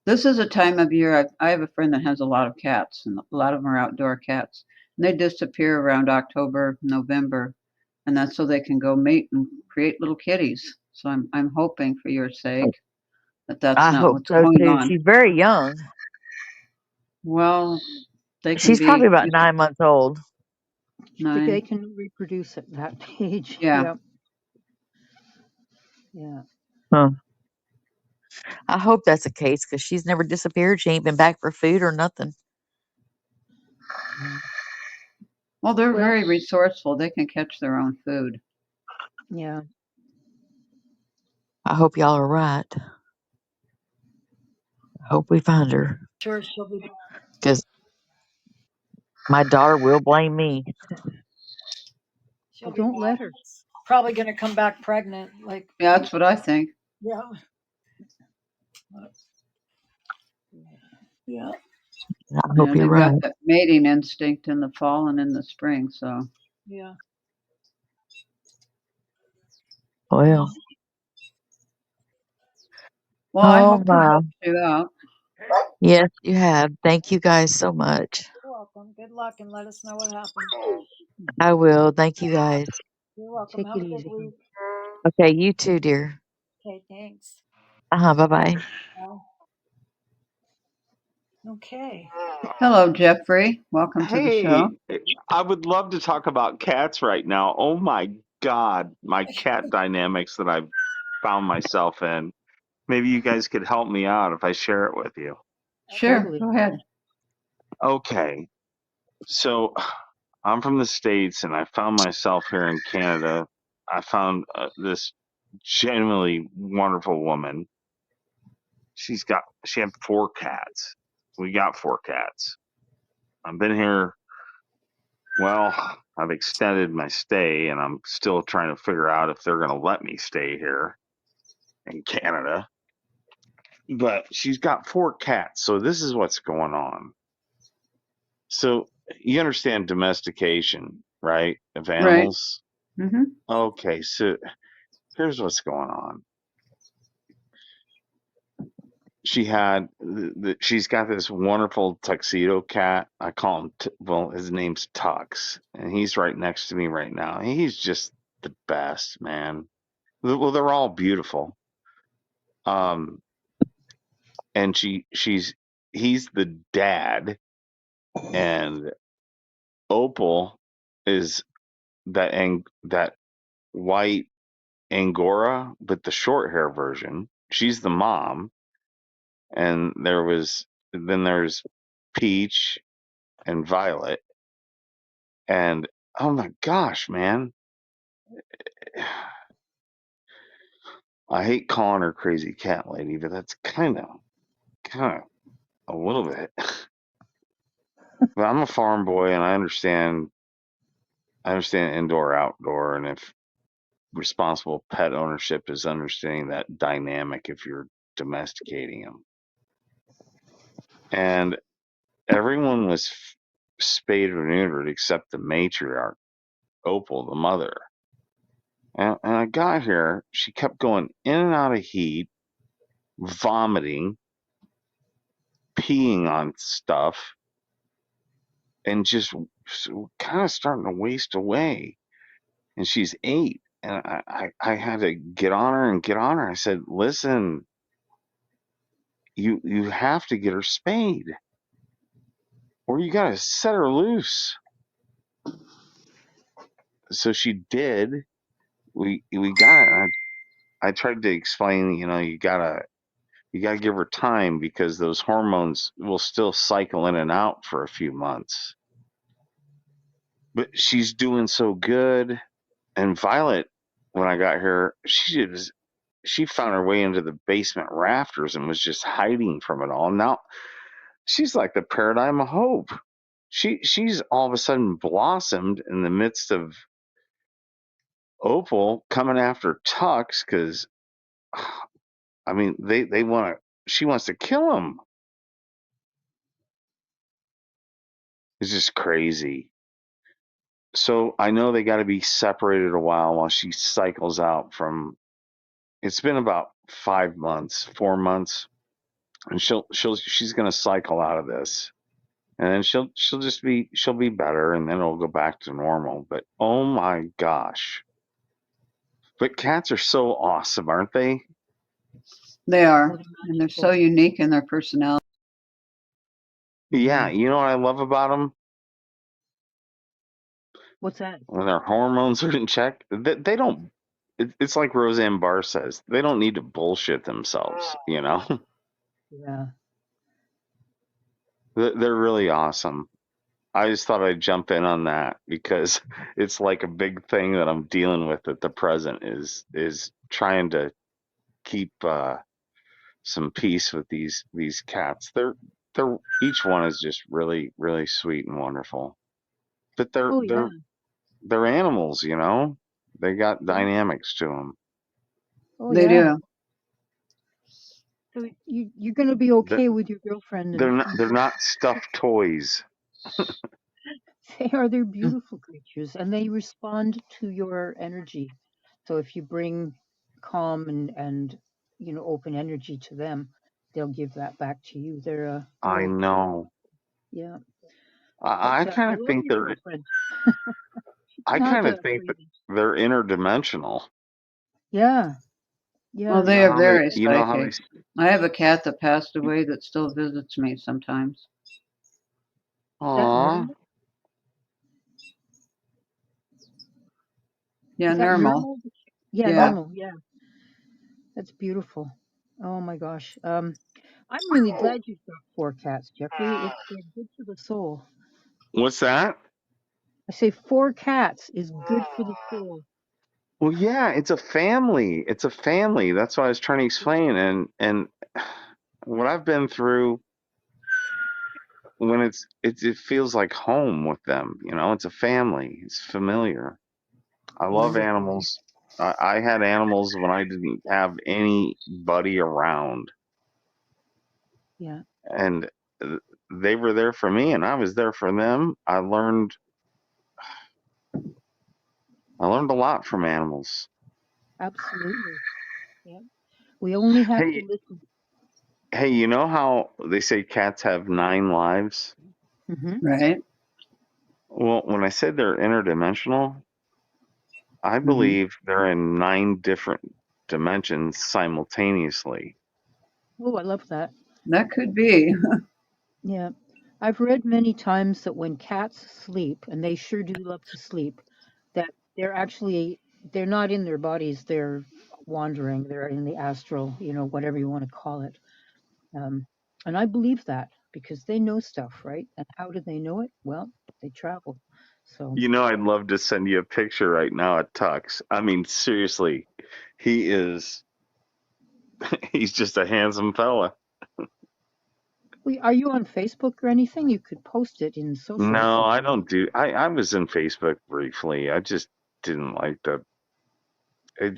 This is a time of year. I have a friend that has a lot of cats, and a lot of them are outdoor cats. And they disappear around October, November, and that's so they can go mate and create little kitties. So I'm hoping for your sake that that's I not hope what's so going too. on. She's very young. Well, they can She's probably be about 9 months old. They 9. can reproduce at that age. Yeah. Yep. Yeah. Huh. I hope that's the case because she's never disappeared. She ain't been back for food or nothing. Mm. Well, they're Well, very resourceful. They can catch their own food. yeah. I hope y'all are right. I hope we find her Sure, she'll be. because my daughter will blame me. She'll Well, be don't back. let her. Probably going to come back pregnant. Like, Yeah, that's what I think. yeah, yeah. I hope Yeah, you're they've got right. that mating instinct in the fall and in the spring. So, Yeah. Well, well, I oh hope this my. helps you out. Yes, you have. Thank you guys so much. You're welcome. Good luck and let us know what happens. Mhm. I will. Thank you guys. You're welcome. Take Have it a good easy, hon. week. Okay, you too, dear. Okay, thanks. Bye bye. Bye. Okay. Hello, Jeffrey. Welcome to the show. Hey, I would love to talk about cats right now. Oh my God, my cat dynamics that I've found myself in. Maybe you guys could help me out if I share it with you. Sure, Totally. go ahead. Okay, so I'm from the States and I found myself here in Canada. I found this genuinely wonderful woman. She had 4 cats. We got 4 cats. I've been here. Well, I've extended my stay and I'm still trying to figure out if they're going to let me stay here in Canada. But she's got 4 cats. So this is what's going on. So you understand domestication, right? Of Right. animals. Mm-hmm. Okay, so here's what's going on. She's got this wonderful tuxedo cat. I call him, well, his name's Tux, and he's right next to me right now. He's just the best, man. Well, they're all beautiful. And he's the dad, and Opal is that white Angora, but the short hair version. She's the mom, and there's Peach and Violet, and oh my gosh, man, I hate calling her crazy cat lady, but that's kind of a little bit. But I'm a farm boy, and I understand indoor outdoor, and if responsible pet ownership is understanding that dynamic if you're domesticating them. And everyone was spayed or neutered except the matriarch, Opal, the mother. And I got here, she kept going in and out of heat, vomiting, peeing on stuff, and just kind of starting to waste away. And she's 8. And I had to get on her. I said, listen, you have to get her spayed, or you got to set her loose. So she did. We got it. I tried to explain, you gotta give her time because those hormones will still cycle in and out for a few months. But she's doing so good. And Violet, when I got here, she found her way into the basement rafters and was just hiding from it all. Now she's like the paradigm of hope. She's all of a sudden blossomed in the midst of Opal coming after Tux because I mean they want to. She wants to kill him. It's just crazy. So I know they got to be separated a while she cycles out from. It's been about 5 months, 4 months, and she's gonna cycle out of this, and then she'll be better, and then it'll go back to normal. But oh my gosh, but cats are so awesome, aren't they? They Oh, are, they're and they're magical. so unique in their personality. Yeah, Mhm. you know what I love about them? What's that? When their hormones are in check, they don't. It's like Roseanne Barr says, they don't need to bullshit themselves. Yeah. They're really awesome. I just thought I'd jump in on that because it's like a big thing that I'm dealing with at the present is trying to keep some peace with these cats. They're each one is just really really sweet and wonderful. But Oh yeah. they're animals, They got Yeah. dynamics to them. Oh They yeah. do. So you're gonna be They're okay with your girlfriend and they're not stuffed toys. they're beautiful creatures and they respond to your energy. So if you bring calm and open energy to them, they'll give that back to you. I know. Yeah. But I I kind of love think your girlfriend. She's I not kind of think that crazy. they're interdimensional. Yeah. Well, Yeah. they are very You know how they. psychic. I have a cat that passed away that still visits me sometimes. That Aw, normal? Yeah, Is that normal. normal? Yeah, Yeah. normal. Yeah, that's beautiful. Oh my gosh. I'm really glad you've got 4 cats, Jeffrey. They're good for the soul. What's that? I say 4 cats is good for the soul. Well, yeah, it's a family. It's a family. That's what I was trying to explain. And what I've been through when it feels like home with them. It's a family. It's familiar. I love Wonderful. animals. I had animals when I didn't have anybody around, Yeah, and uh, they were there for me, and I was there for them. I learned a lot from animals. absolutely. Yeah. We only have to Hey, listen. hey, you know how they say cats have 9 lives? Hmm. Right. Well, when I said they're interdimensional, I Hmm. believe they're in 9 different dimensions simultaneously. Oh, I love that. That could be. Yeah. I've read many times that when cats sleep, and they sure do love to sleep, that they're not in their bodies, they're wandering, they're in the astral, whatever you want to call it. Um, and I believe that because they know stuff, right? And how do they know it? Well, they travel. So I'd love to send you a picture right now of Tux. I mean, seriously, he is, he's just a handsome fella. are you on Facebook or anything? You could post it in socials. No, I don't I was in Facebook briefly. I just didn't like it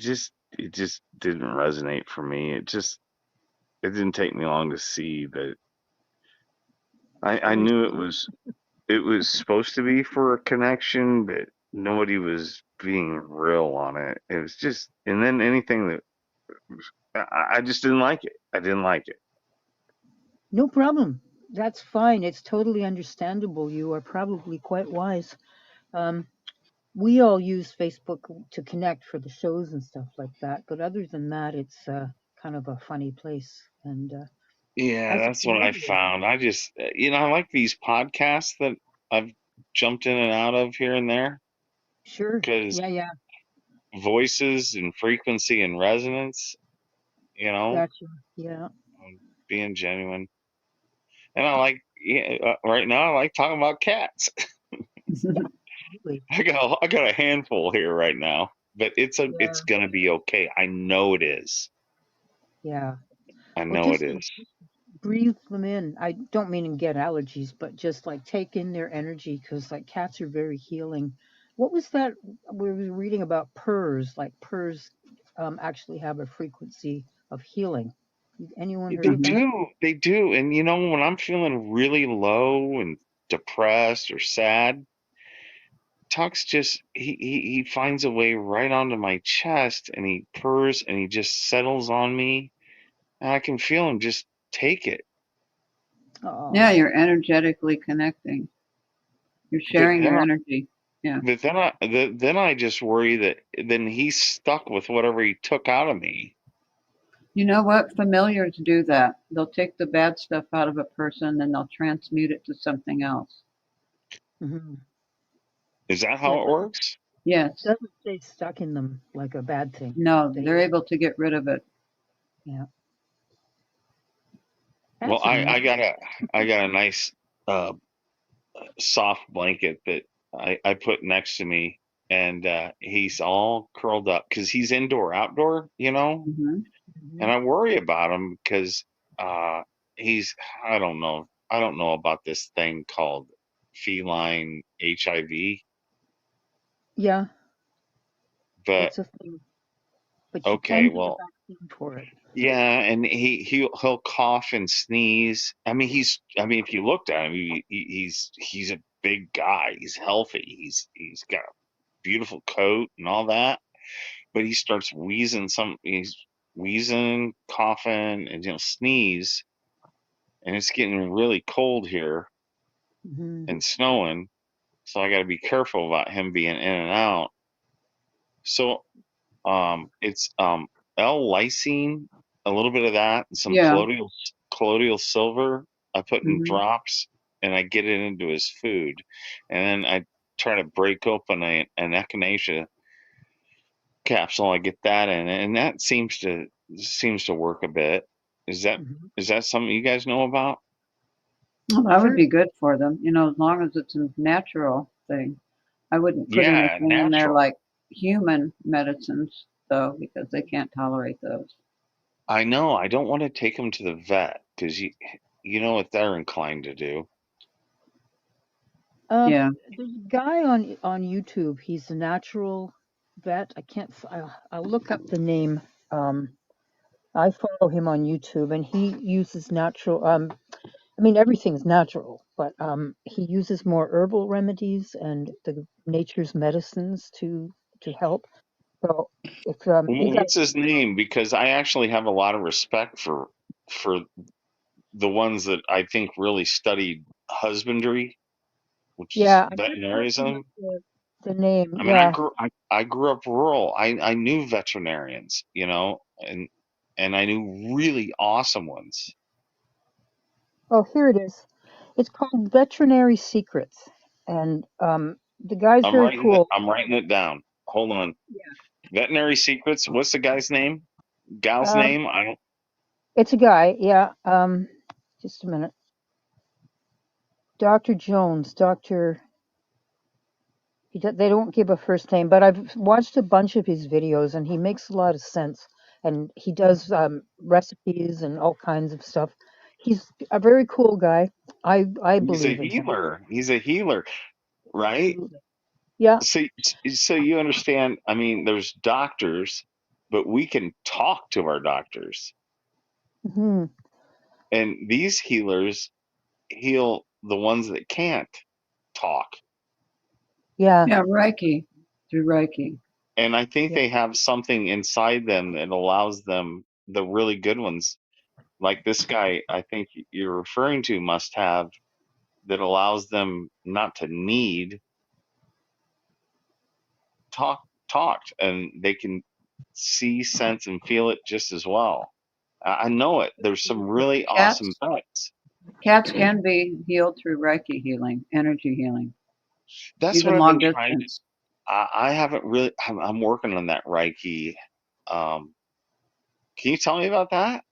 just didn't resonate for me. It didn't take me long to see that I Very knew it sweet. was supposed to be for a connection, but nobody was being real on it. It was just, and then anything that I just didn't like it. I didn't like it. No problem. That's fine. It's totally understandable. You are probably quite wise. Um, we all use Facebook to connect for the shows and stuff like that. But other than that, it's kind of a funny place. And Yeah, as a that's what I comedian, found. I just, I like these podcasts that I've jumped in and out of here and there sure. because Yeah, yeah. voices and frequency and resonance, you know, Gotcha. Yeah, being genuine. And I like, yeah, right now, I like talking about cats. absolutely. I got a handful here right now, but it's Yeah, gonna be okay. I know it is. yeah. I Or know it just is. breathe them in. I don't mean to get allergies, but just like take in their energy because like cats are very healing. What was that we were reading about purrs? Like purrs actually have a frequency of healing. Anyone heard They of that? do. They do. And when I'm feeling really low and depressed or sad, Tux just he finds a way right onto my chest and he purrs and he just settles on me and I can feel him just take it. Yeah, Oh, you're energetically connecting. You're But sharing then your I energy. Yeah. then I just worry that then he's stuck with whatever he took out of me. You know what? Familiars do that. They'll take the bad stuff out of a person and they'll transmute it to something else. Is that yeah. how it works? Yes. Doesn't stay stuck in them like a bad thing. No, they're They, able to get rid of it. yeah, Well, that's I got a nice uh soft blanket that I put next to me, and he's all curled up because he's indoor outdoor, Hmm. and mhm. I worry about him because uh, he's I don't know about this thing called feline HIV, Yeah, but it's a thing, but you okay, can get a well, vaccine for it. yeah, and he'll cough and sneeze. I mean, if you looked at him, he's a big guy. He's healthy. He's got a beautiful coat and all that, but he starts wheezing. He's wheezing, coughing, and sneeze, and it's getting really cold here Hmm. and snowing, so I got to be careful about him being in and out. So it's L-lysine, a little bit of that, and some Yeah. colloidal silver. I put in Hmm. drops, and I get it into his food, and then I try to break open an echinacea capsule. I get that in, and that seems to work a bit. Is that Mhm. is that something you guys know about? Well, that I've would heard. be good for them, as long as it's a natural thing. I wouldn't put Yeah, anything in there natural. like human medicines, though, because they can't tolerate those. I know. I don't want to take them to the vet because you know what they're inclined to do. Yeah. There's a guy on YouTube. He's a natural vet. I can't. I'll look up the name. Um, I follow him on YouTube, and he uses natural. I mean, everything's natural, but he uses more herbal remedies and the nature's medicines to help. So it's you got. What's his name? Because I actually have a lot of respect for the ones that I think really studied husbandry, which is Yeah, I can't remember veterinarianism. the name. I mean, Yeah. I grew up rural. I knew veterinarians, and I knew really awesome ones. Oh, here it is. It's called Veterinary Secrets, and the guy's very cool. I'm writing it down. Hold on. Veterinary Secrets. What's the guy's name? Gal's Um, name? I don't. it's a guy. Yeah. Just a minute. Dr. Jones. Doctor. They don't give a first name, but I've watched a bunch of his videos, and he makes a lot of sense. And he does recipes and all kinds of stuff. He's a very cool guy. I He's a believe in him. healer. He's a healer, right? Absolutely. Yeah. So, so you understand? I mean, there's doctors, but we can talk to our doctors, Hmm. and these healers heal the ones that can't talk. Yeah. Yeah, Reiki, through Reiki. And I think Yeah. they have something inside them that allows them, the really good ones, like this guy, I think you're referring to, must have, that allows them not to need talk talked, and they can see, sense, and feel it just as well. I know it. There's some really awesome Cats, vets. cats can be healed through Reiki healing, energy healing, That's what even I've been long trying to. distance. I haven't really. I'm working on that Reiki. Um, can you tell me about that?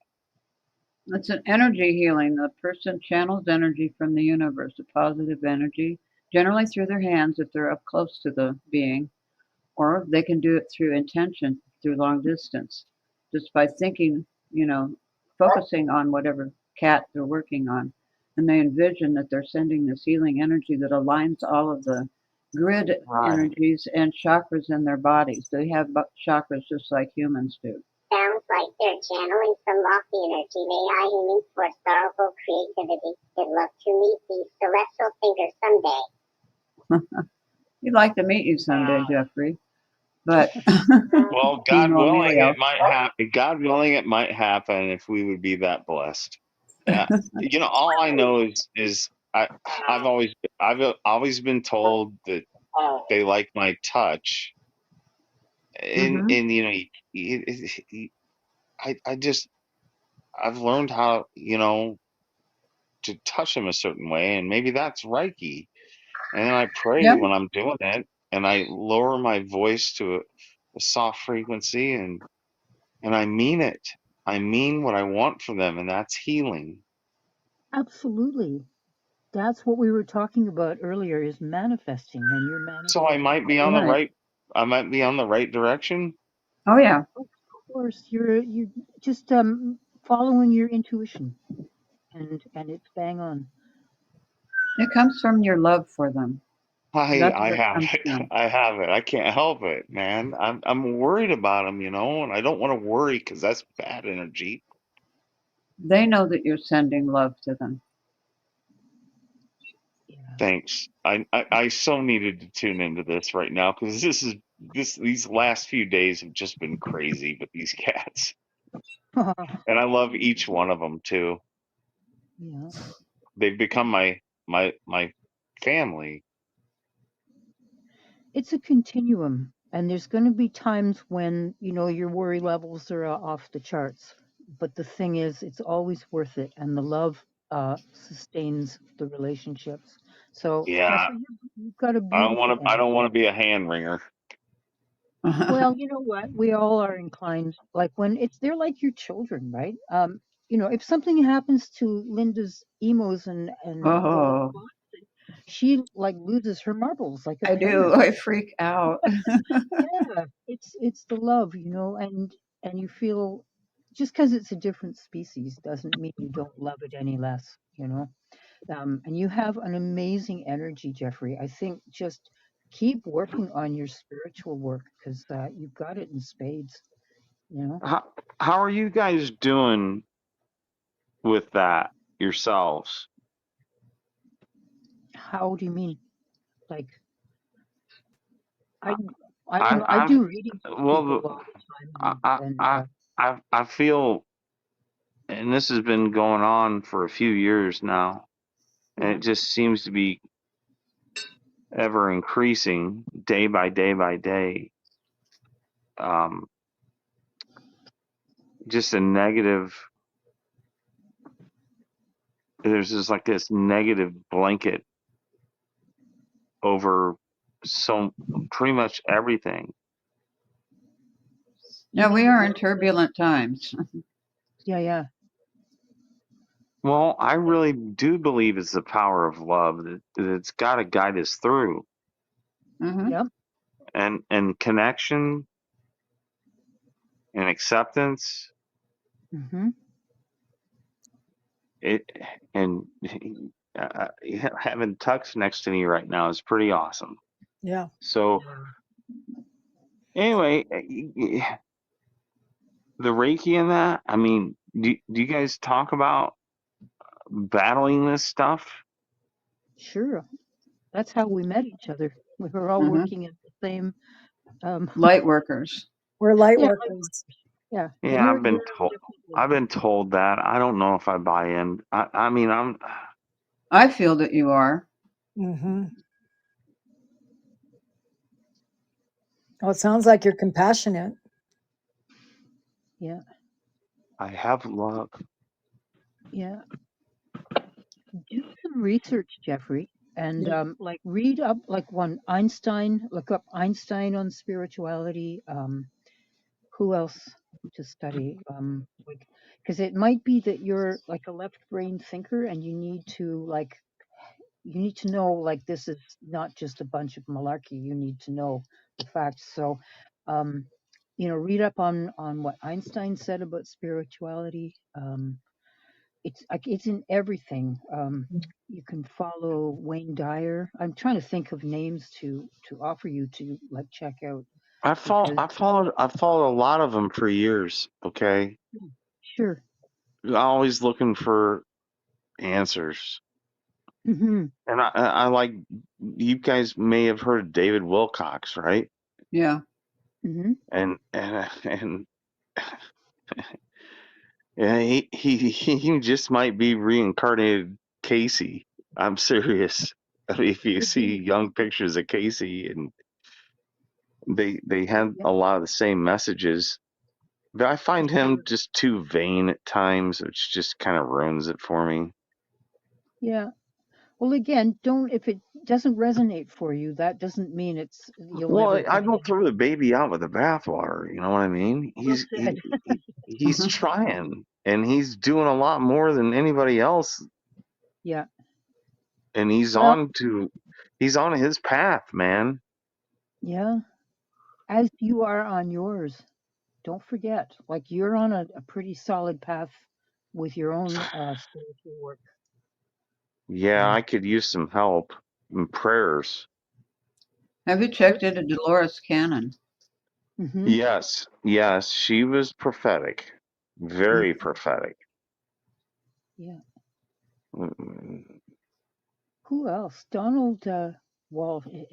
It's an energy healing. The person channels energy from the universe, a positive energy, generally through their hands if they're up close to the being, or they can do it through intention, through long distance, just by thinking, focusing on whatever cat they're working on. And they envision that they're sending this healing energy that aligns all of the grid Right. energies and chakras in their bodies. They have chakras just like humans do. Sounds like they're channeling some lofty energy. May I aiming for sorrowful creativity. Would love to meet these celestial thinkers someday. We'd like to meet you someday, Jeffrey, but Well, God willing, Emilio. it might happen. God willing, it might happen if we would be that blessed. Uh, all I know is I've always been told that they like my touch, and Hmm. I just I've learned how to touch them a certain way, and maybe that's Reiki. And then I pray Yep. when I'm doing it, and I lower my voice to a soft frequency, and I mean it. I mean what I want for them, and that's healing. Absolutely. That's what we were talking about earlier is manifesting, and you're So I manifesting. might be on the Right. right. I might be on the right direction. Oh, yeah. Of course, you're just following your intuition, and it's bang on. It comes from your love for them. I That's I where it have comes it. from. I have it. I can't help it, man. I'm worried about them, and I don't want to worry because that's bad energy. They know that you're sending love to them. Yeah. Thanks. I so needed to tune into this right now because these last few days have just been crazy with these cats, and I love each one of them too. Yeah. They've become my family. It's a continuum, and there's going to be times when your worry levels are off the charts. But the thing is, it's always worth it, and the love sustains the relationships. So, Yeah, Jeffrey, you've got a I don't beautiful want to. I don't energy. want to be a hand wringer. Well, you know what? We all are inclined, like when they're like your children, right? If something happens to Linda's emos and the little Oh, box, she like loses her marbles like a I do. parrot. I freak out. Yeah, it's the love, and you feel just because it's a different species doesn't mean you don't love it any less. And you have an amazing energy, Jeffrey. I think just keep working on your spiritual work because you've got it in spades. You know, How are you guys doing with that yourselves? how do you mean? Like, I, I, I don't I know. I I've do readings with well, people all the time, I I I I feel, and this has been going on for a few years now, and yeah, it just seems to be ever increasing day by day by day. Um, just a negative. There's just like this negative blanket over so pretty much everything. Yeah, mean we the are in world. turbulent times. Yeah, yeah, Well, I really do believe it's the power of love that's got to guide us through, Hmm. yep. and connection and acceptance. Hmm. It and having Tux next to me right now is pretty awesome. Yeah. So Yeah, anyway, the Reiki and that. I mean, do you guys talk about battling this stuff? sure. That's how we met each other. We were all Hmm. working at the same. Um, Light workers. We're light yeah, workers. yeah. Yeah, You're definitely. I've been told that. I don't know if I buy in. I mean, I feel that you are. Hmm. Well, it sounds like you're compassionate. Yeah, I have love. yeah. Do some research, Jeffrey, and Yeah. like read up like one Einstein. Look up Einstein on spirituality. Who else to study? Like, because it might be that you're like a left brain thinker, and you need to know like this is not just a bunch of malarkey. You need to know the facts. So, um, read up on what Einstein said about spirituality. It's like it's in everything. You can follow Wayne Dyer. I'm trying to think of names to offer you to like check out because I followed a lot of them for years. Okay, sure. always looking for answers. Hmm. And I like, you guys may have heard of David Wilcox, right? Yeah. Hmm. And yeah, he just might be reincarnated Casey. I'm serious. I mean, if you Could be. see young pictures of Casey, and they had Yeah, a lot of the same messages, but I for find him sure. just too vain at times, which just kind of ruins it for me. Yeah. Well, again, don't if it doesn't resonate for you, that doesn't mean you'll never Well, get I it don't anyway. throw the baby out with the bathwater. You know what I mean? Well said. He's trying, and he's doing a lot more than anybody else, Yeah. and Well, he's on his path, man. yeah. As you are on yours, don't forget, like you're on a pretty solid path with your own spiritual work. Yeah, Um, I could use some help and prayers. Have you sure. checked into Dolores Cannon? Hmm. Yes, yes, she was prophetic, Yeah. very prophetic. Yeah. Mm, Who else? Donald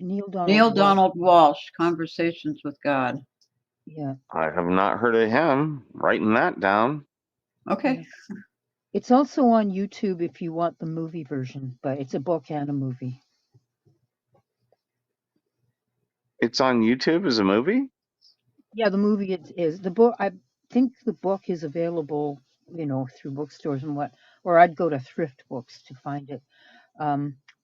Neil Donald Neil Walsh. Donald Walsh, Conversations with God. Yeah. I have not heard of him. Writing that down. Yeah. Okay. It's also on YouTube if you want the movie version, but it's a book and a movie. It's on YouTube as a movie. Yeah, the movie is the book. I think the book is available, through bookstores and what, or I'd go to thrift books to find it.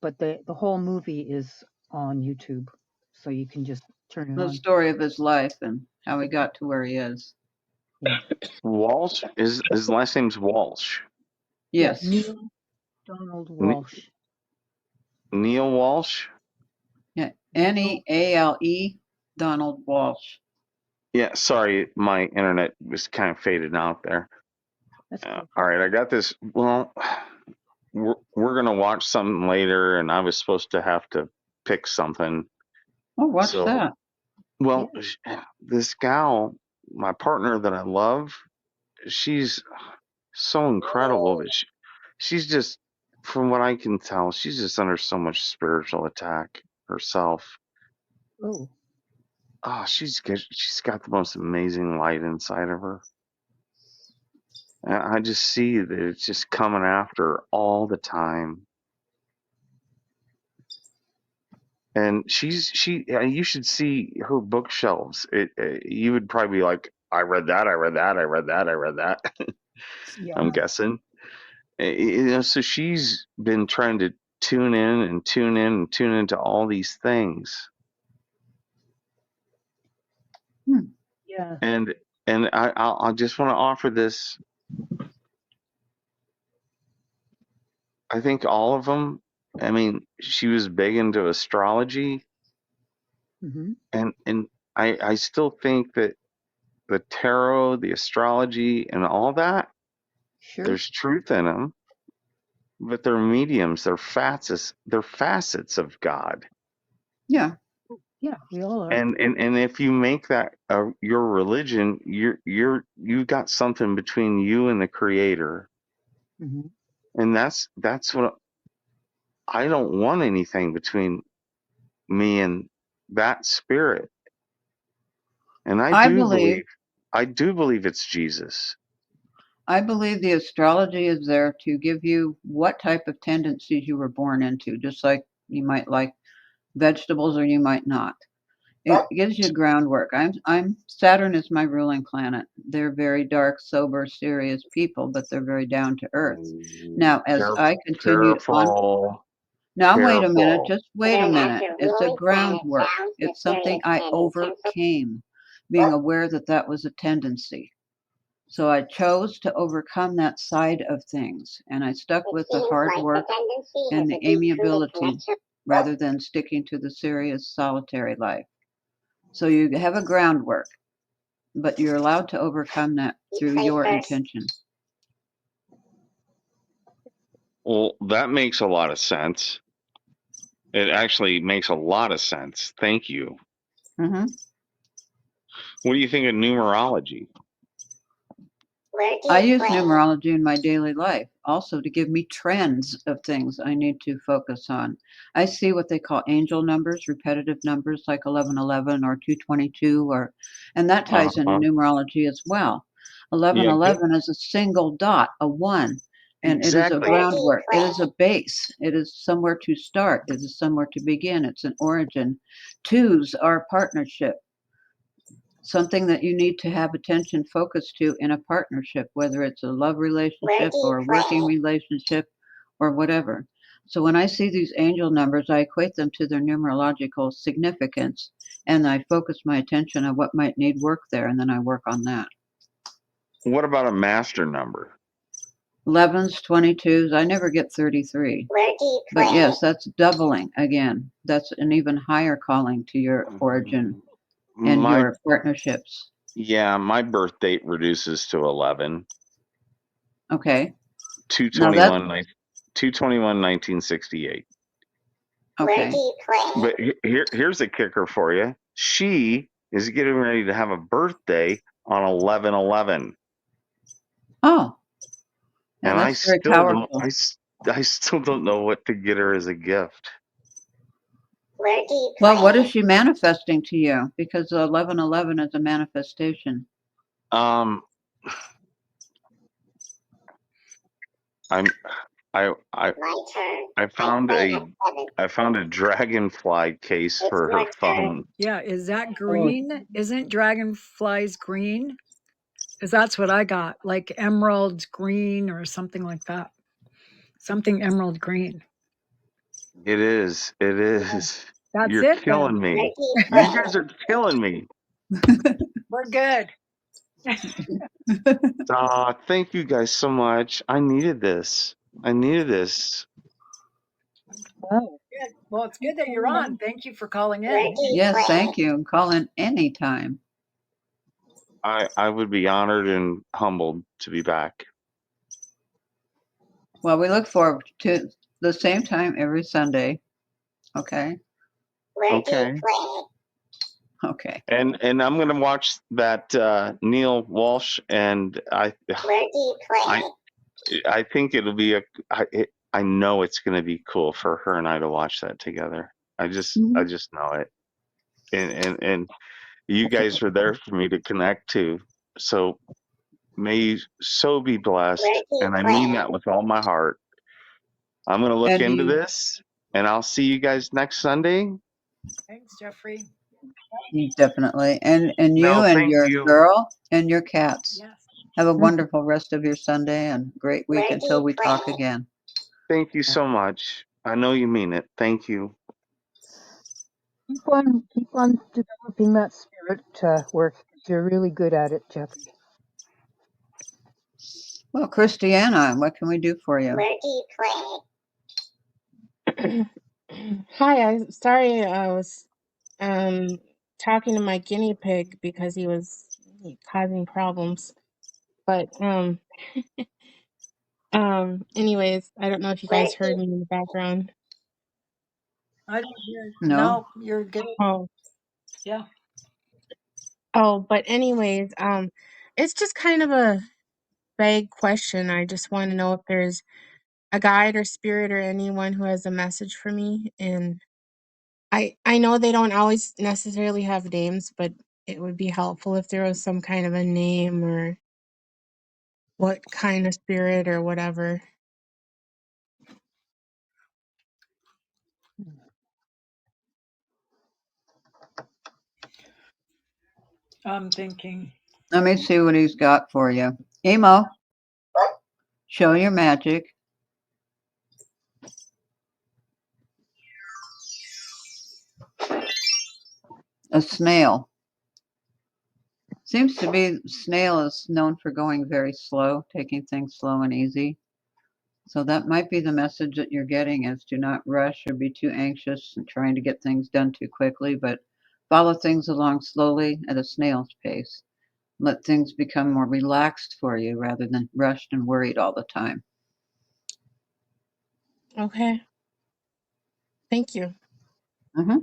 But the whole movie is on YouTube, so you can just turn it The on. story of his life and how he got to where he is. Yeah. Walsh? His last name's Walsh. Yes. Yeah. Neil Donald N- Walsh. Neil Walsh? Yeah. Neil. Neale, Donald Walsh. Yeah, sorry, my internet was kind of faded out there. That's cool. All right, I got this. Well, we're gonna watch something later, and I was supposed to have to pick something. Oh, what's So, that? well, this gal, my partner that I love, she's so incredible that she's just, from what I can tell, she's just under so much spiritual attack herself. Oh. Oh, she's got the most amazing light inside of her. And I just see that it's just coming after her all the time. And you should see her bookshelves. You would probably be like, I read that, I read that, I read that, I read that. Yeah. I'm guessing. So she's been trying to tune in and tune in and tune into all these things. Yeah. And I just want to offer this. I think all of them. I mean, she was big into astrology, Mm-hmm. and I still think that the tarot, the astrology, and all that, Sure. there's truth in them, but they're mediums, they're facets of God. Yeah. Yeah, we all are. And if you make that your religion, you've got something between you and the Creator, Mm-hmm. and that's what I don't want anything between me and that spirit. And I I do believe believe it's Jesus. the astrology is there to give you what type of tendencies you were born into, just like you might like vegetables or you might not. It gives you groundwork. I'm Saturn is my ruling planet. They're very dark, sober, serious people, but they're very down to earth. Now, as I continued on, Careful. now wait a minute, Careful. just wait a Then minute. after It's a ruling planet groundwork. sounds It's something mysterious I and intensive. overcame, being aware that that was a tendency. So I chose to overcome that side of things, and I stuck It with the seems hard like work the tendency has and a the deep-rooted amiability connection. rather than sticking to the serious solitary life. So you have a groundwork, but you're allowed to overcome that You through play your first. intention. Well, that makes a lot of sense. It actually makes a lot of sense. Thank you. Hmm. What do you think of numerology? Where do I you use play? numerology in my daily life also to give me trends of things I need to focus on. I see what they call angel numbers, repetitive numbers like 1111 or 222, and that ties into Uh-huh. numerology as well. Yeah, 1111 is a single dot, a one, and it is a exactly. Where do you groundwork. It play? is a base. It is somewhere to start. It is somewhere to begin. It's an origin. Twos are partnership, something that you need to have attention focused to in a partnership, whether it's a love Where relationship do you or a working play? relationship or whatever. So when I see these angel numbers, I equate them to their numerological significance and I focus my attention on what might need work there and then I work on that. What about a master number? 11s, 22s, I never get 33. Where do you But play? yes, that's doubling again. That's an even higher calling to your origin and My your partnerships. my birth date reduces to 11. Okay. Now that's 221 1968. Where do okay. you play? But here's a kicker for you. She is getting ready to have a birthday on 11/11. Oh, yeah, And I that's very still don't powerful. I still don't know what to get her as a gift. Where do you Well, what is play? she manifesting to you? Because 1111 is a manifestation. Um I'm I I My turn. I I found play a at 7. I found a dragonfly case It's for your her turn. phone. Yeah, is that Oh, green? Isn't dragonflies green? Because that's what I got, like emerald green or something like that. Something emerald green. It is. It is. That's You're it then. killing me. Turkey You play. guys are killing me. We're good. Thank you guys so much. I needed this. I needed this. Wow. Good. Well, it's good that you're on. Thank you for calling in. Turkey Yes, play. thank you. Call in anytime. I would be honored and humbled to be back. Well, we look forward to the same time every Sunday. Okay. Turkey Okay. play. Okay. And I'm gonna watch that Neil Walsh, and Turkey play. I think it'll be I know it's gonna be cool for her and I to watch that together. I just know it. And you guys were there for me to connect to. So may you so be blessed, Turkey and I mean play. that with all my heart. I'm gonna look And into you, this, and I'll see you guys next Sunday. Thanks, Jeffrey. definitely. And you No, and thank your you. girl and your cats. Yes. Have a Mhm. wonderful rest of your Sunday and great week Turkey until we talk play. again. Thank you so much. I know you mean it. Thank you. Keep on developing that spirit work. You're really good at it, Jeffrey. Well, Christiana, what can we do for you? Turkey play. Hi, I'm sorry I was talking to my guinea pig because he was causing problems. But anyways, I don't know if you guys heard me in the background. I don't hear. No. No, you're good. Oh, Yeah. but anyways, it's just kind of a vague question. I just want to know if there's a guide or spirit or anyone who has a message for me. And I know they don't always necessarily have names, but it would be helpful if there was some kind of a name or what kind of spirit or whatever. I'm thinking. Let me see what he's got for you. Emo, show your magic. A snail. Seems to be snail is known for going very slow, taking things slow and easy. So that might be the message that you're getting is do not rush or be too anxious and trying to get things done too quickly, but follow things along slowly at a snail's pace. Let things become more relaxed for you rather than rushed and worried all the time. Okay. Thank you. Hmm.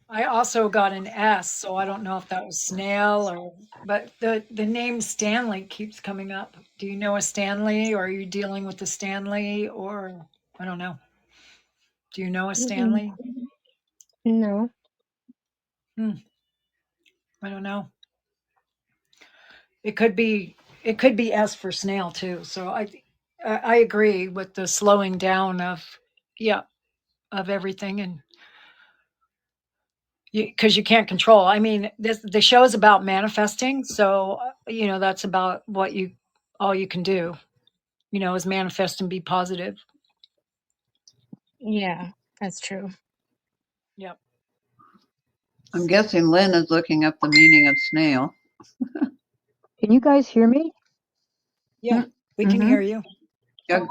I also got an S, so I don't know if that was snail or, but the name Stanley keeps coming up. Do you know a Stanley, or are you dealing with a Stanley, or I don't know. Do you know a Mm-mm. Stanley? No. Hmm, I don't know. It could be S for snail too. So I agree with the slowing down of, yeah, of everything, and because you can't control. I mean, the show is about manifesting, so that's about what you all you can do. Is manifest and be positive. Yeah, that's true. Yep. I'm guessing Lynn is looking up the meaning of snail. Can you guys hear me? Yeah, we can Mm-hmm. hear you. Yeah.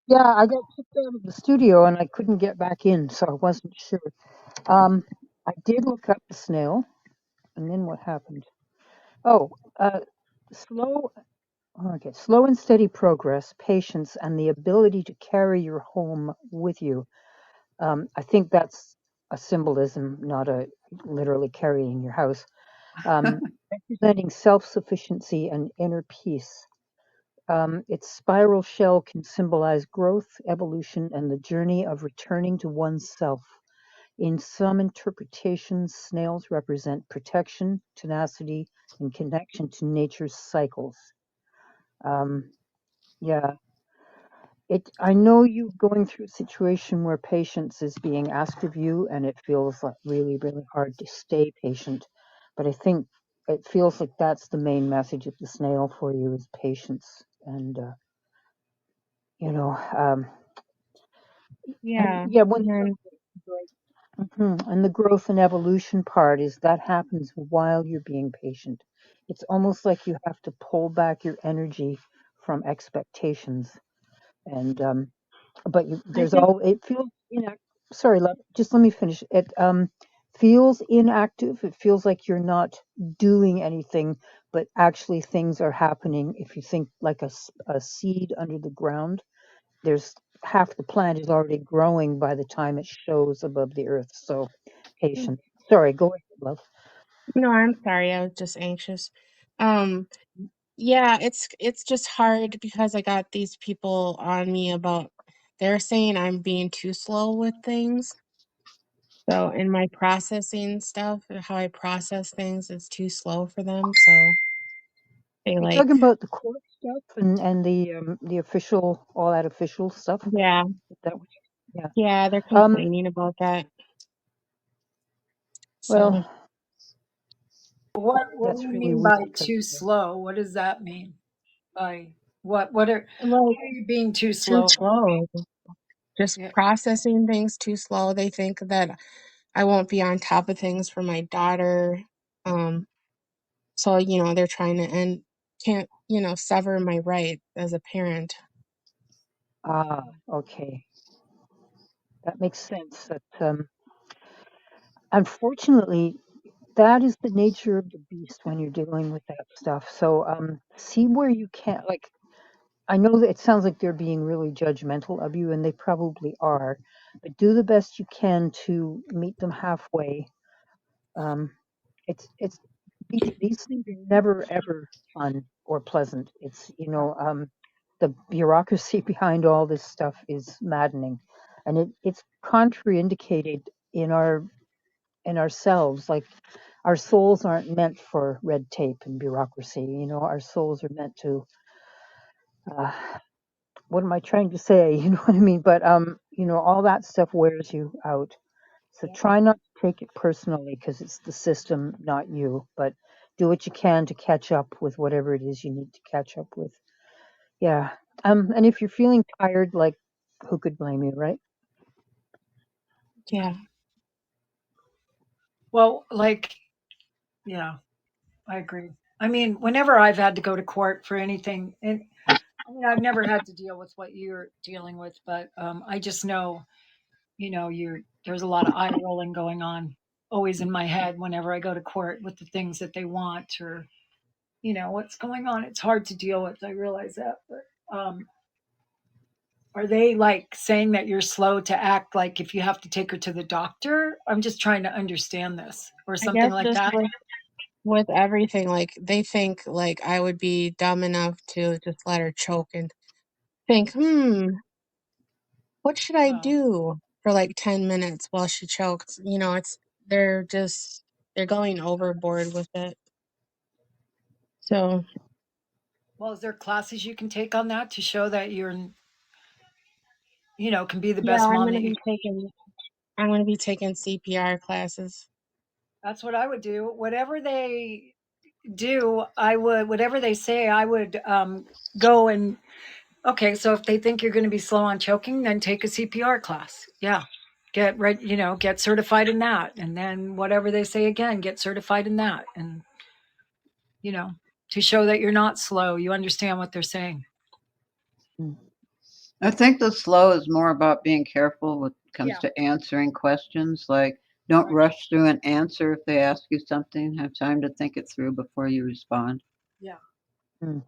Yeah, I got kicked out of the studio and I couldn't get back in, so I wasn't sure. I did look up the snail, and then what happened? Oh, slow. Okay, slow and steady progress, patience, and the ability to carry your home with you. I think that's a symbolism, not a literally carrying your house. Representing self-sufficiency and inner peace. Its spiral shell can symbolize growth, evolution, and the journey of returning to oneself. In some interpretations, snails represent protection, tenacity, and connection to nature's cycles. Um, yeah, I know you going through a situation where patience is being asked of you, and it feels like really, really hard to stay patient. But I think it feels like that's the main message of the snail for you is patience, and you know, Yeah. And yeah, when And then and the growth and evolution part is that happens while you're being patient. It's almost like you have to pull back your energy from expectations, and but I there's think, all it feels sorry, just let me finish. It feels inactive. It feels like you're not doing anything, but actually things are happening. If you think like a seed under the ground, there's half the plant is already growing by the time it shows above the earth. So patient. Sorry, go ahead, love. no, I'm sorry. I was just anxious. Um, yeah, it's just hard because I got these people on me about they're saying I'm being too slow with things. So in my processing stuff, how I process things is too slow for them. So they You're like, talking about the court stuff and the official all that official stuff. yeah, Is that what yeah. yeah, they're Um. complaining about that. Well, So What do that's you really mean weird by because too slow? What does that mean? By what are like how are you being too too slow? slow, just Yeah. processing things too slow. They think that I won't be on top of things for my daughter. Um, so they're trying to end can't sever my right as a parent. okay, that makes sense. That unfortunately that is the nature of the beast when you're dealing with that stuff. So see where you can like I know that it sounds like they're being really judgmental of you, and they probably are, but do the best you can to meet them halfway. Um, it's these things are never ever fun or pleasant. It's the bureaucracy behind all this stuff is maddening, and it's contraindicated in ourselves. Like our souls aren't meant for red tape and bureaucracy. Our souls are meant to. Uh, what am I trying to say? You know what I mean? But all that stuff wears you out. So try not to take it personally because it's the system, not you. But do what you can to catch up with whatever it is you need to catch up with. Yeah. And if you're feeling tired, like who could blame you, right? Yeah. Well, like, yeah, I agree. I mean, whenever I've had to go to court for anything, and I mean, I've never had to deal with what you're dealing with, but I just know, there's a lot of eye rolling going on always in my head whenever I go to court with the things that they want or, what's going on. It's hard to deal with. I realize that, but are they like saying that you're slow to act like if you have to take her to the doctor? I'm just trying to understand this or I something guess like just that. with everything, like they think like I would be dumb enough to just let her choke and think, what should I Well, do for like 10 minutes while she chokes? They're just they're going overboard with it. So well, is there classes you can take on that to show that can be the yeah, best mom that you I'm gonna be taking CPR classes. That's what I would do. Whatever they do, whatever they say, I would go and, okay, so if they think you're going to be slow on choking, then take a CPR class. Yeah. Get certified in that. And then whatever they say again, get certified in that. And, you know, to show that you're not slow, you understand what they're saying. Mm. I think the slow is more about being careful when it comes Yeah. to answering questions. Like, don't Right. rush through an answer if they ask you something. Have time to think it through before you respond. Yeah. Mm.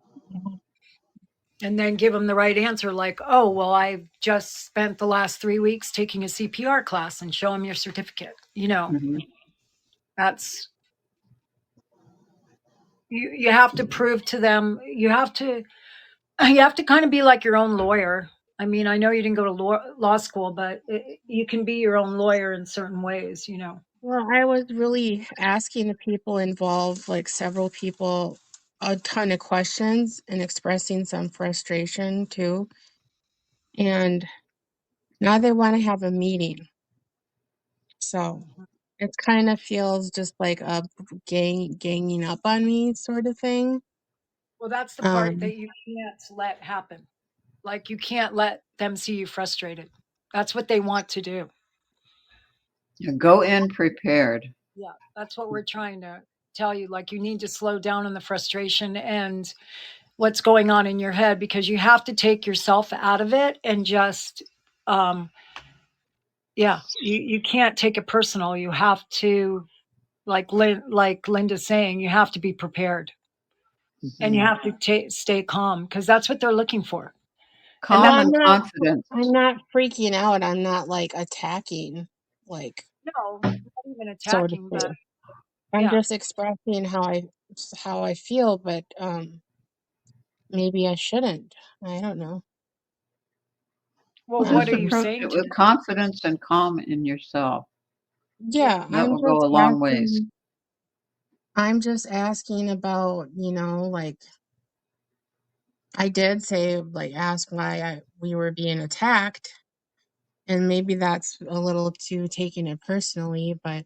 And then give them the right answer, like, oh, well, I've just spent the last 3 weeks taking a CPR class, and show them your certificate. Hmm. That's, you have to prove to them, you have to kind of be like your own lawyer. I mean, I know you didn't go to law school, but you can be your own lawyer in certain ways. Well, I was really asking the people involved, like several people, a ton of questions and expressing some frustration too. And now they want to have a meeting. So it kind of feels just like a ganging up on me sort of thing. Well, that's the part Um, that you can't let happen. Like, you can't let them see you frustrated. That's what they want to do. Go in prepared. Yeah, that's what we're trying to tell you. Like, you need to slow down on the frustration and what's going on in your head, because you have to take yourself out of it and just, um, yeah, you can't take it personal. You have to, like Linda's saying, you have to be prepared and you Mhm. have to stay calm, because that's what they're looking for. And Calm Well, that, and confidence. I'm not freaking out. I'm not like attacking, like, no, not even so to attacking, but say. I'm yeah. just expressing how I feel, but maybe I shouldn't. I don't know. Well, Well, what just are you approach saying it to with them? confidence and calm in yourself. Yeah. Yeah, That will go a long ways. I'm just asking about, like I did say, like, ask why we were being attacked, and maybe that's a little too taking it personally, but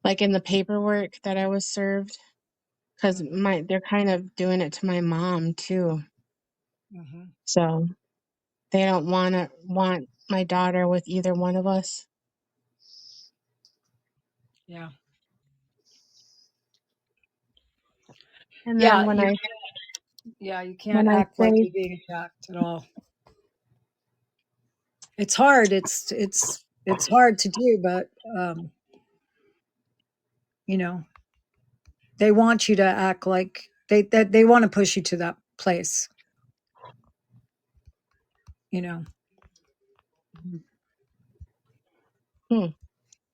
like in the paperwork that I was served, because they're kind of doing it to my mom too, Hmm. so they don't want my daughter with either one of us. Yeah. And then Yeah. when You can't I act like say, you're being attacked at all. It's hard. It's hard to do, but you know, they want you to act like they want to push you to that place, you know. hmm,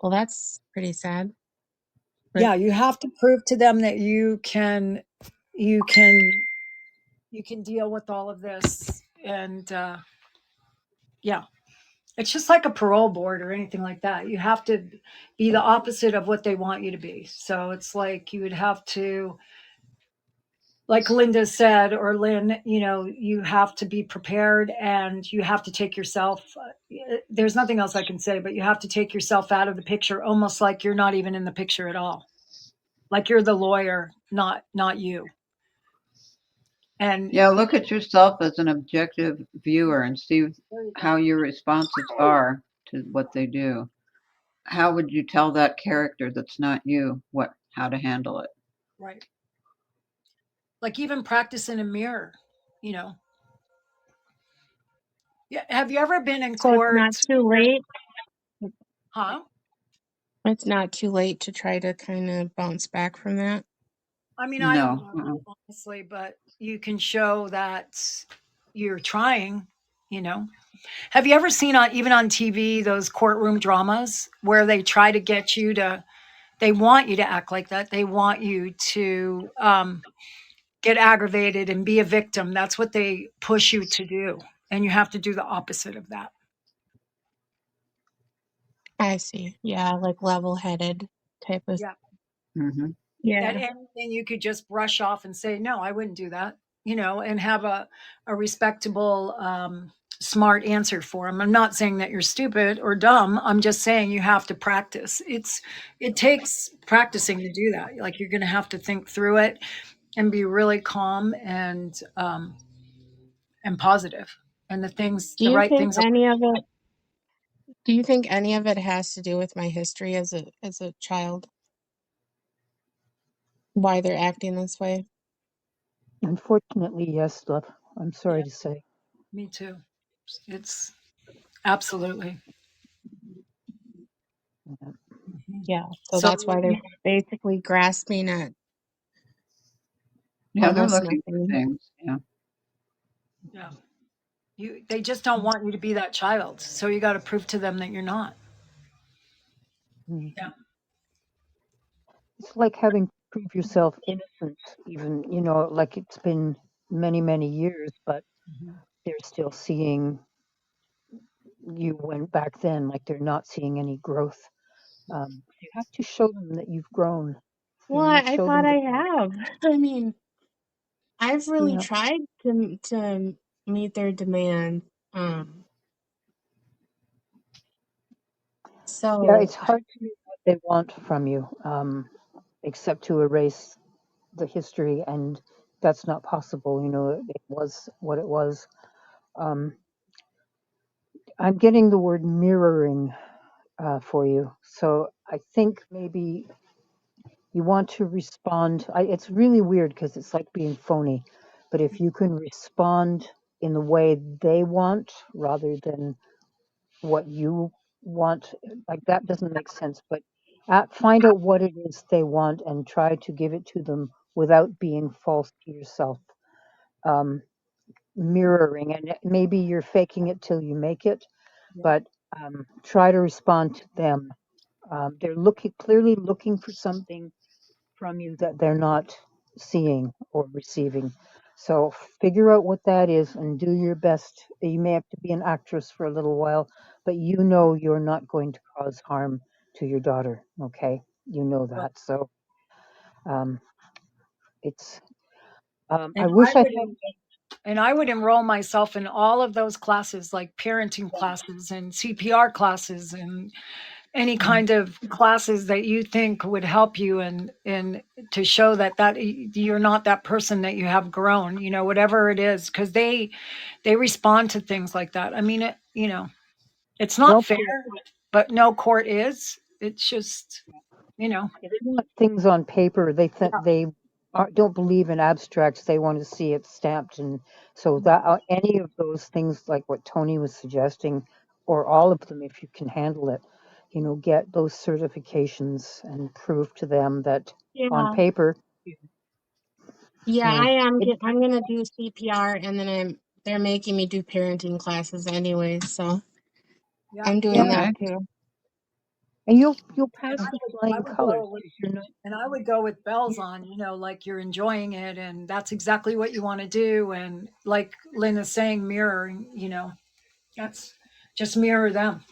well, that's pretty sad, but Yeah, you have to prove to them that you can you can deal with all of this, and yeah, it's just like a parole board or anything like that. You have to be the opposite of what they want you to be. So it's like you would have to, like Linda said, or Lynn, you have to be prepared and you have to take yourself, there's nothing else I can say, but you have to take yourself out of the picture, almost like you're not even in the picture at all. Like you're the lawyer, not you. And Yeah, look at yourself as an objective viewer and see there you go. how your responses are to what they do. How would you tell that character that's not you how to handle it? Right. Like even practice in a mirror, you know. Yeah. Have you ever been in so it's not court? too late. Huh? It's not too late to try to kind of bounce back from that. I mean, I don't No. know, honestly, but you can show that you're trying, you know. Have you ever seen even on TV those courtroom dramas where they try to get you to, they want you to act like that. They want you to get aggravated and be a victim. That's what they push you to do. And you have to do the opposite of that. I see. Yeah, like level-headed type of. Yeah. Hmm. That Yeah. anything you could just brush off and say, no, I wouldn't do that, and have a respectable, smart answer for them. I'm not saying that you're stupid or dumb. I'm just saying you have to practice. It takes practicing to do that. Like you're going to have to think through it and be really calm and positive. And Do the you right think things. any of it do you think any of it has to do with my history as a child? Why they're acting this way? Unfortunately, yes, love. I'm Yeah, sorry to say. me too. It's absolutely. Yeah. Mhm. Yeah, so So that's why they're basically grasping at Yeah, they're almost looking for nothing. things. Yeah. yeah. They just don't want you to be that child. So you got to prove to them that you're not. Mm. Yeah. It's like having to prove yourself innocent, even, like it's been many, many years, but Mhm. they're still seeing you went back then, like they're not seeing any growth. You have to show them that you've grown, Well, I show thought them I that, have. I mean, I've really yeah, tried to meet their demand. Um, yeah, so it's hard to know what they want from you, except to erase the history, and that's not possible. It was what it was. Um, I'm getting the word mirroring for you. So I think maybe you want to respond. It's really weird because it's like being phony, but if you can respond in the way they want rather than what you want, like that doesn't make sense. But find out what it is they want and try to give it to them without being false to yourself. Um, Mirroring, and maybe you're faking it till you make it, Yeah. but try to respond to them. They're clearly looking for something from you that they're not seeing or receiving. So figure out what that is and do your best. You may have to be an actress for a little while, but you know you're not going to cause harm to your daughter. Okay, you know Right. that. So um, it's. And I wish I had. I would enroll myself in all of those classes, like parenting classes and CPR classes and any kind of classes that you think would help you and to show that you're not that person, that you have grown, whatever it is, because they respond to things like that. I mean, it's not Well, fair, but no court is. It's just, you know, yeah, they want things on paper. They don't believe in abstracts. They want to see it stamped, and so that any of those things, like what Toni was suggesting, or all of them, if you can handle it, get those certifications and prove to them that on Yeah. paper, Yeah, yeah, I'm gonna do CPR, and then they're making me do parenting classes anyway, so yeah. I'm doing Okay. that too. and you'll And pass I with would, I flying would colors go with, because you're not. and I would go with bells on, like you're enjoying it and that's exactly what you want to do. And like Lynn is saying, mirroring, that's just mirror them.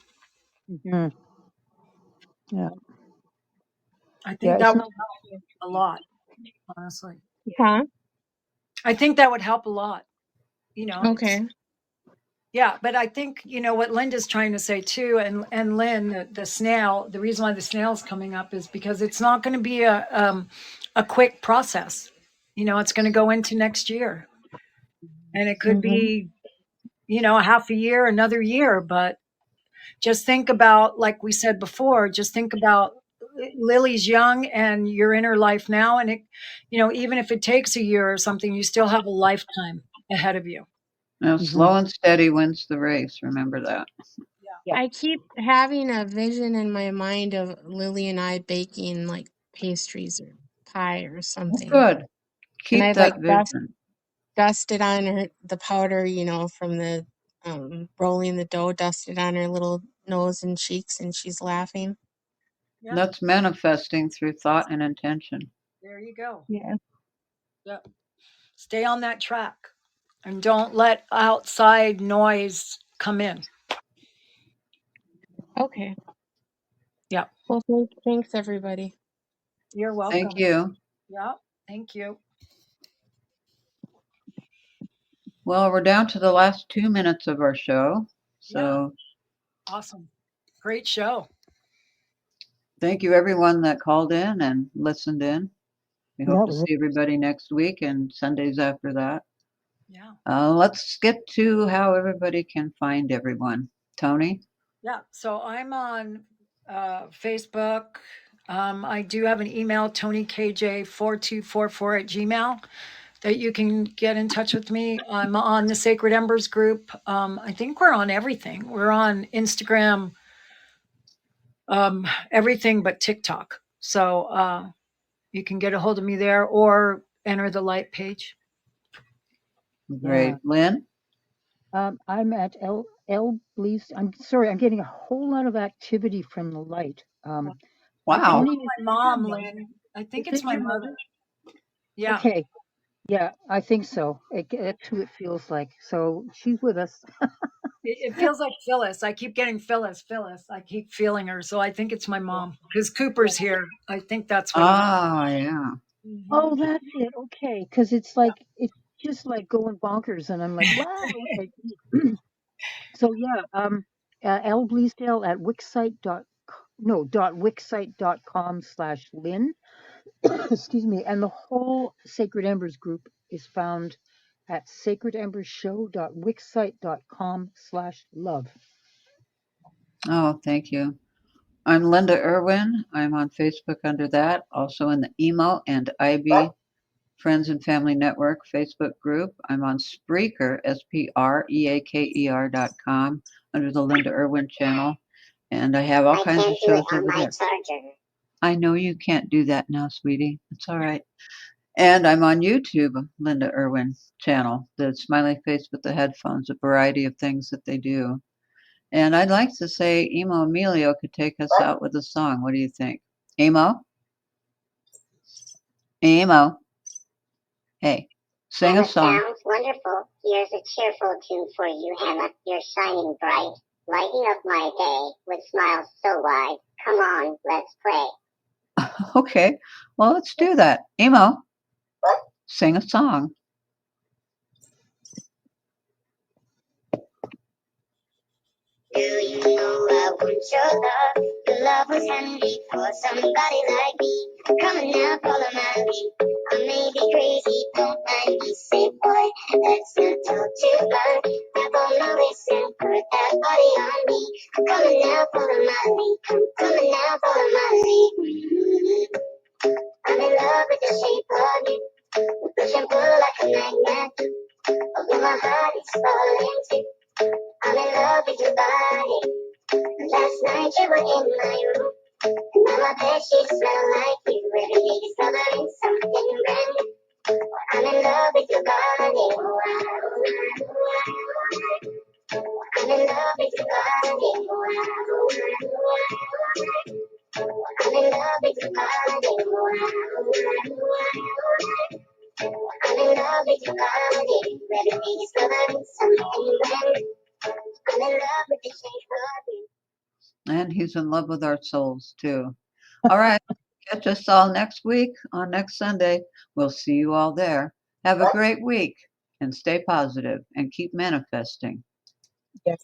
Mhm. Yeah, I yeah, think it's that would not. help a lot, honestly. Huh? I think that would help a lot. It's, Okay. yeah, but I think, what Linda's trying to say too, and Lynn, the snail, the reason why the snail's coming up is because it's not going to be a quick process. It's going to go into next year, and it could Mm-hmm. be, a half a year, another year, but just think about, like we said before, just think about Lily's young and you're in her life now. And even if it takes a year or something, you still have a lifetime ahead of you. Now, Mhm. slow and steady wins the race. Remember that. Yeah. I keep having a vision in my mind of Lily and I baking like pastries or pie or Well, something. good. And Keep I'd like that vision. dust it on her, the powder, from the rolling the dough, dust it on her little nose and cheeks, and she's laughing. Yeah, That's manifesting through thought and intention. there you go. Yeah. Yeah. Stay on that track and don't let outside noise come in. Okay. Yeah. Well, thanks everybody. You're Thank welcome. you. Yeah. Thank you. Well, we're down to the last 2 minutes of our show. Yeah. So Awesome. Great show. thank you, everyone that called in and listened in. We hope Yeah, to see everybody next week and Sundays after that. Yeah. Let's get to how everybody can find everyone. Toni? Yeah. So I'm on Facebook. I do have an email, ToniKJ4244 at Gmail, that you can get in touch with me. I'm on the Sacred Embers group. I think we're on everything. We're on Instagram, everything but TikTok. So you can get a hold of me there or enter the light page. yeah. Great. Lynn? I'm at L Bleasdale. I'm sorry, I'm getting a whole lot of activity from the light. I think Wow. Toni, it's is my this your mom, mother? Lynn. I think Is it's it my your mother. mother? Yeah. Okay, yeah, I think so. That's who it feels like. So she's with us. It feels like Phyllis. I keep getting Phyllis, Phyllis. I keep feeling her. So I think it's my mom because Yeah. Cooper's here. I think that's what it is. Ah, yeah. Mhm. Oh, that's it. Okay, because it's just like going bonkers, and I'm like, wow. Okay. So yeah, L Bleasdale at wixsite dot no dot wixsite.com/Lynn. Excuse me, and the whole Sacred Embers group is found at sacredembersshow.wixsite.com/love. Oh, thank you. I'm Linda Irwin. I'm on Facebook under that, also in the EMO and IB Friends and Family Network Facebook group. I'm on Spreaker, SPREAKER.com, under the Linda Irwin channel. And I have all I kinds of can't do it shows on over my there. charger. I know you can't do that now, sweetie. It's all right. And I'm on YouTube, Linda Irwin channel, the smiley face with the headphones, a variety of things that they do. And I'd like to say EMO Emilio could take us out with a song. What do you think? EMO? EMO. Hey, sing a Hannah song. sounds wonderful. Here's a cheerful tune for you, Hannah. You're shining bright, lighting up my day with smiles so wide. Come on, let's play. Okay, well, let's do that. EMO, sing a song. Do you know I want your love? Your love was handmade for somebody like me. Come on now, follow my lead. I may be crazy, don't mind me. Say, boy, let's not talk too loud. Grab on my waist and put that body on me. Come on now, follow my lead. Come on now, follow my lead. I'm in love with the shape of you. Push and pull like a magnet. Oh, yeah, my heart is falling too. I'm in love with your body. Last night you were in my room. And now my bed sheets smell like you. Every day discovering something brand new. I'm in love with your body. I'm in love with your body. I'm in love with your body. I'm in love with your body. Every day discovering something brand new. I'm in love with the shape of you. And he's in love with our souls, too. All right, catch us all next week on next Sunday. We'll see you all there. Have a great week and stay positive and keep manifesting. Yeah.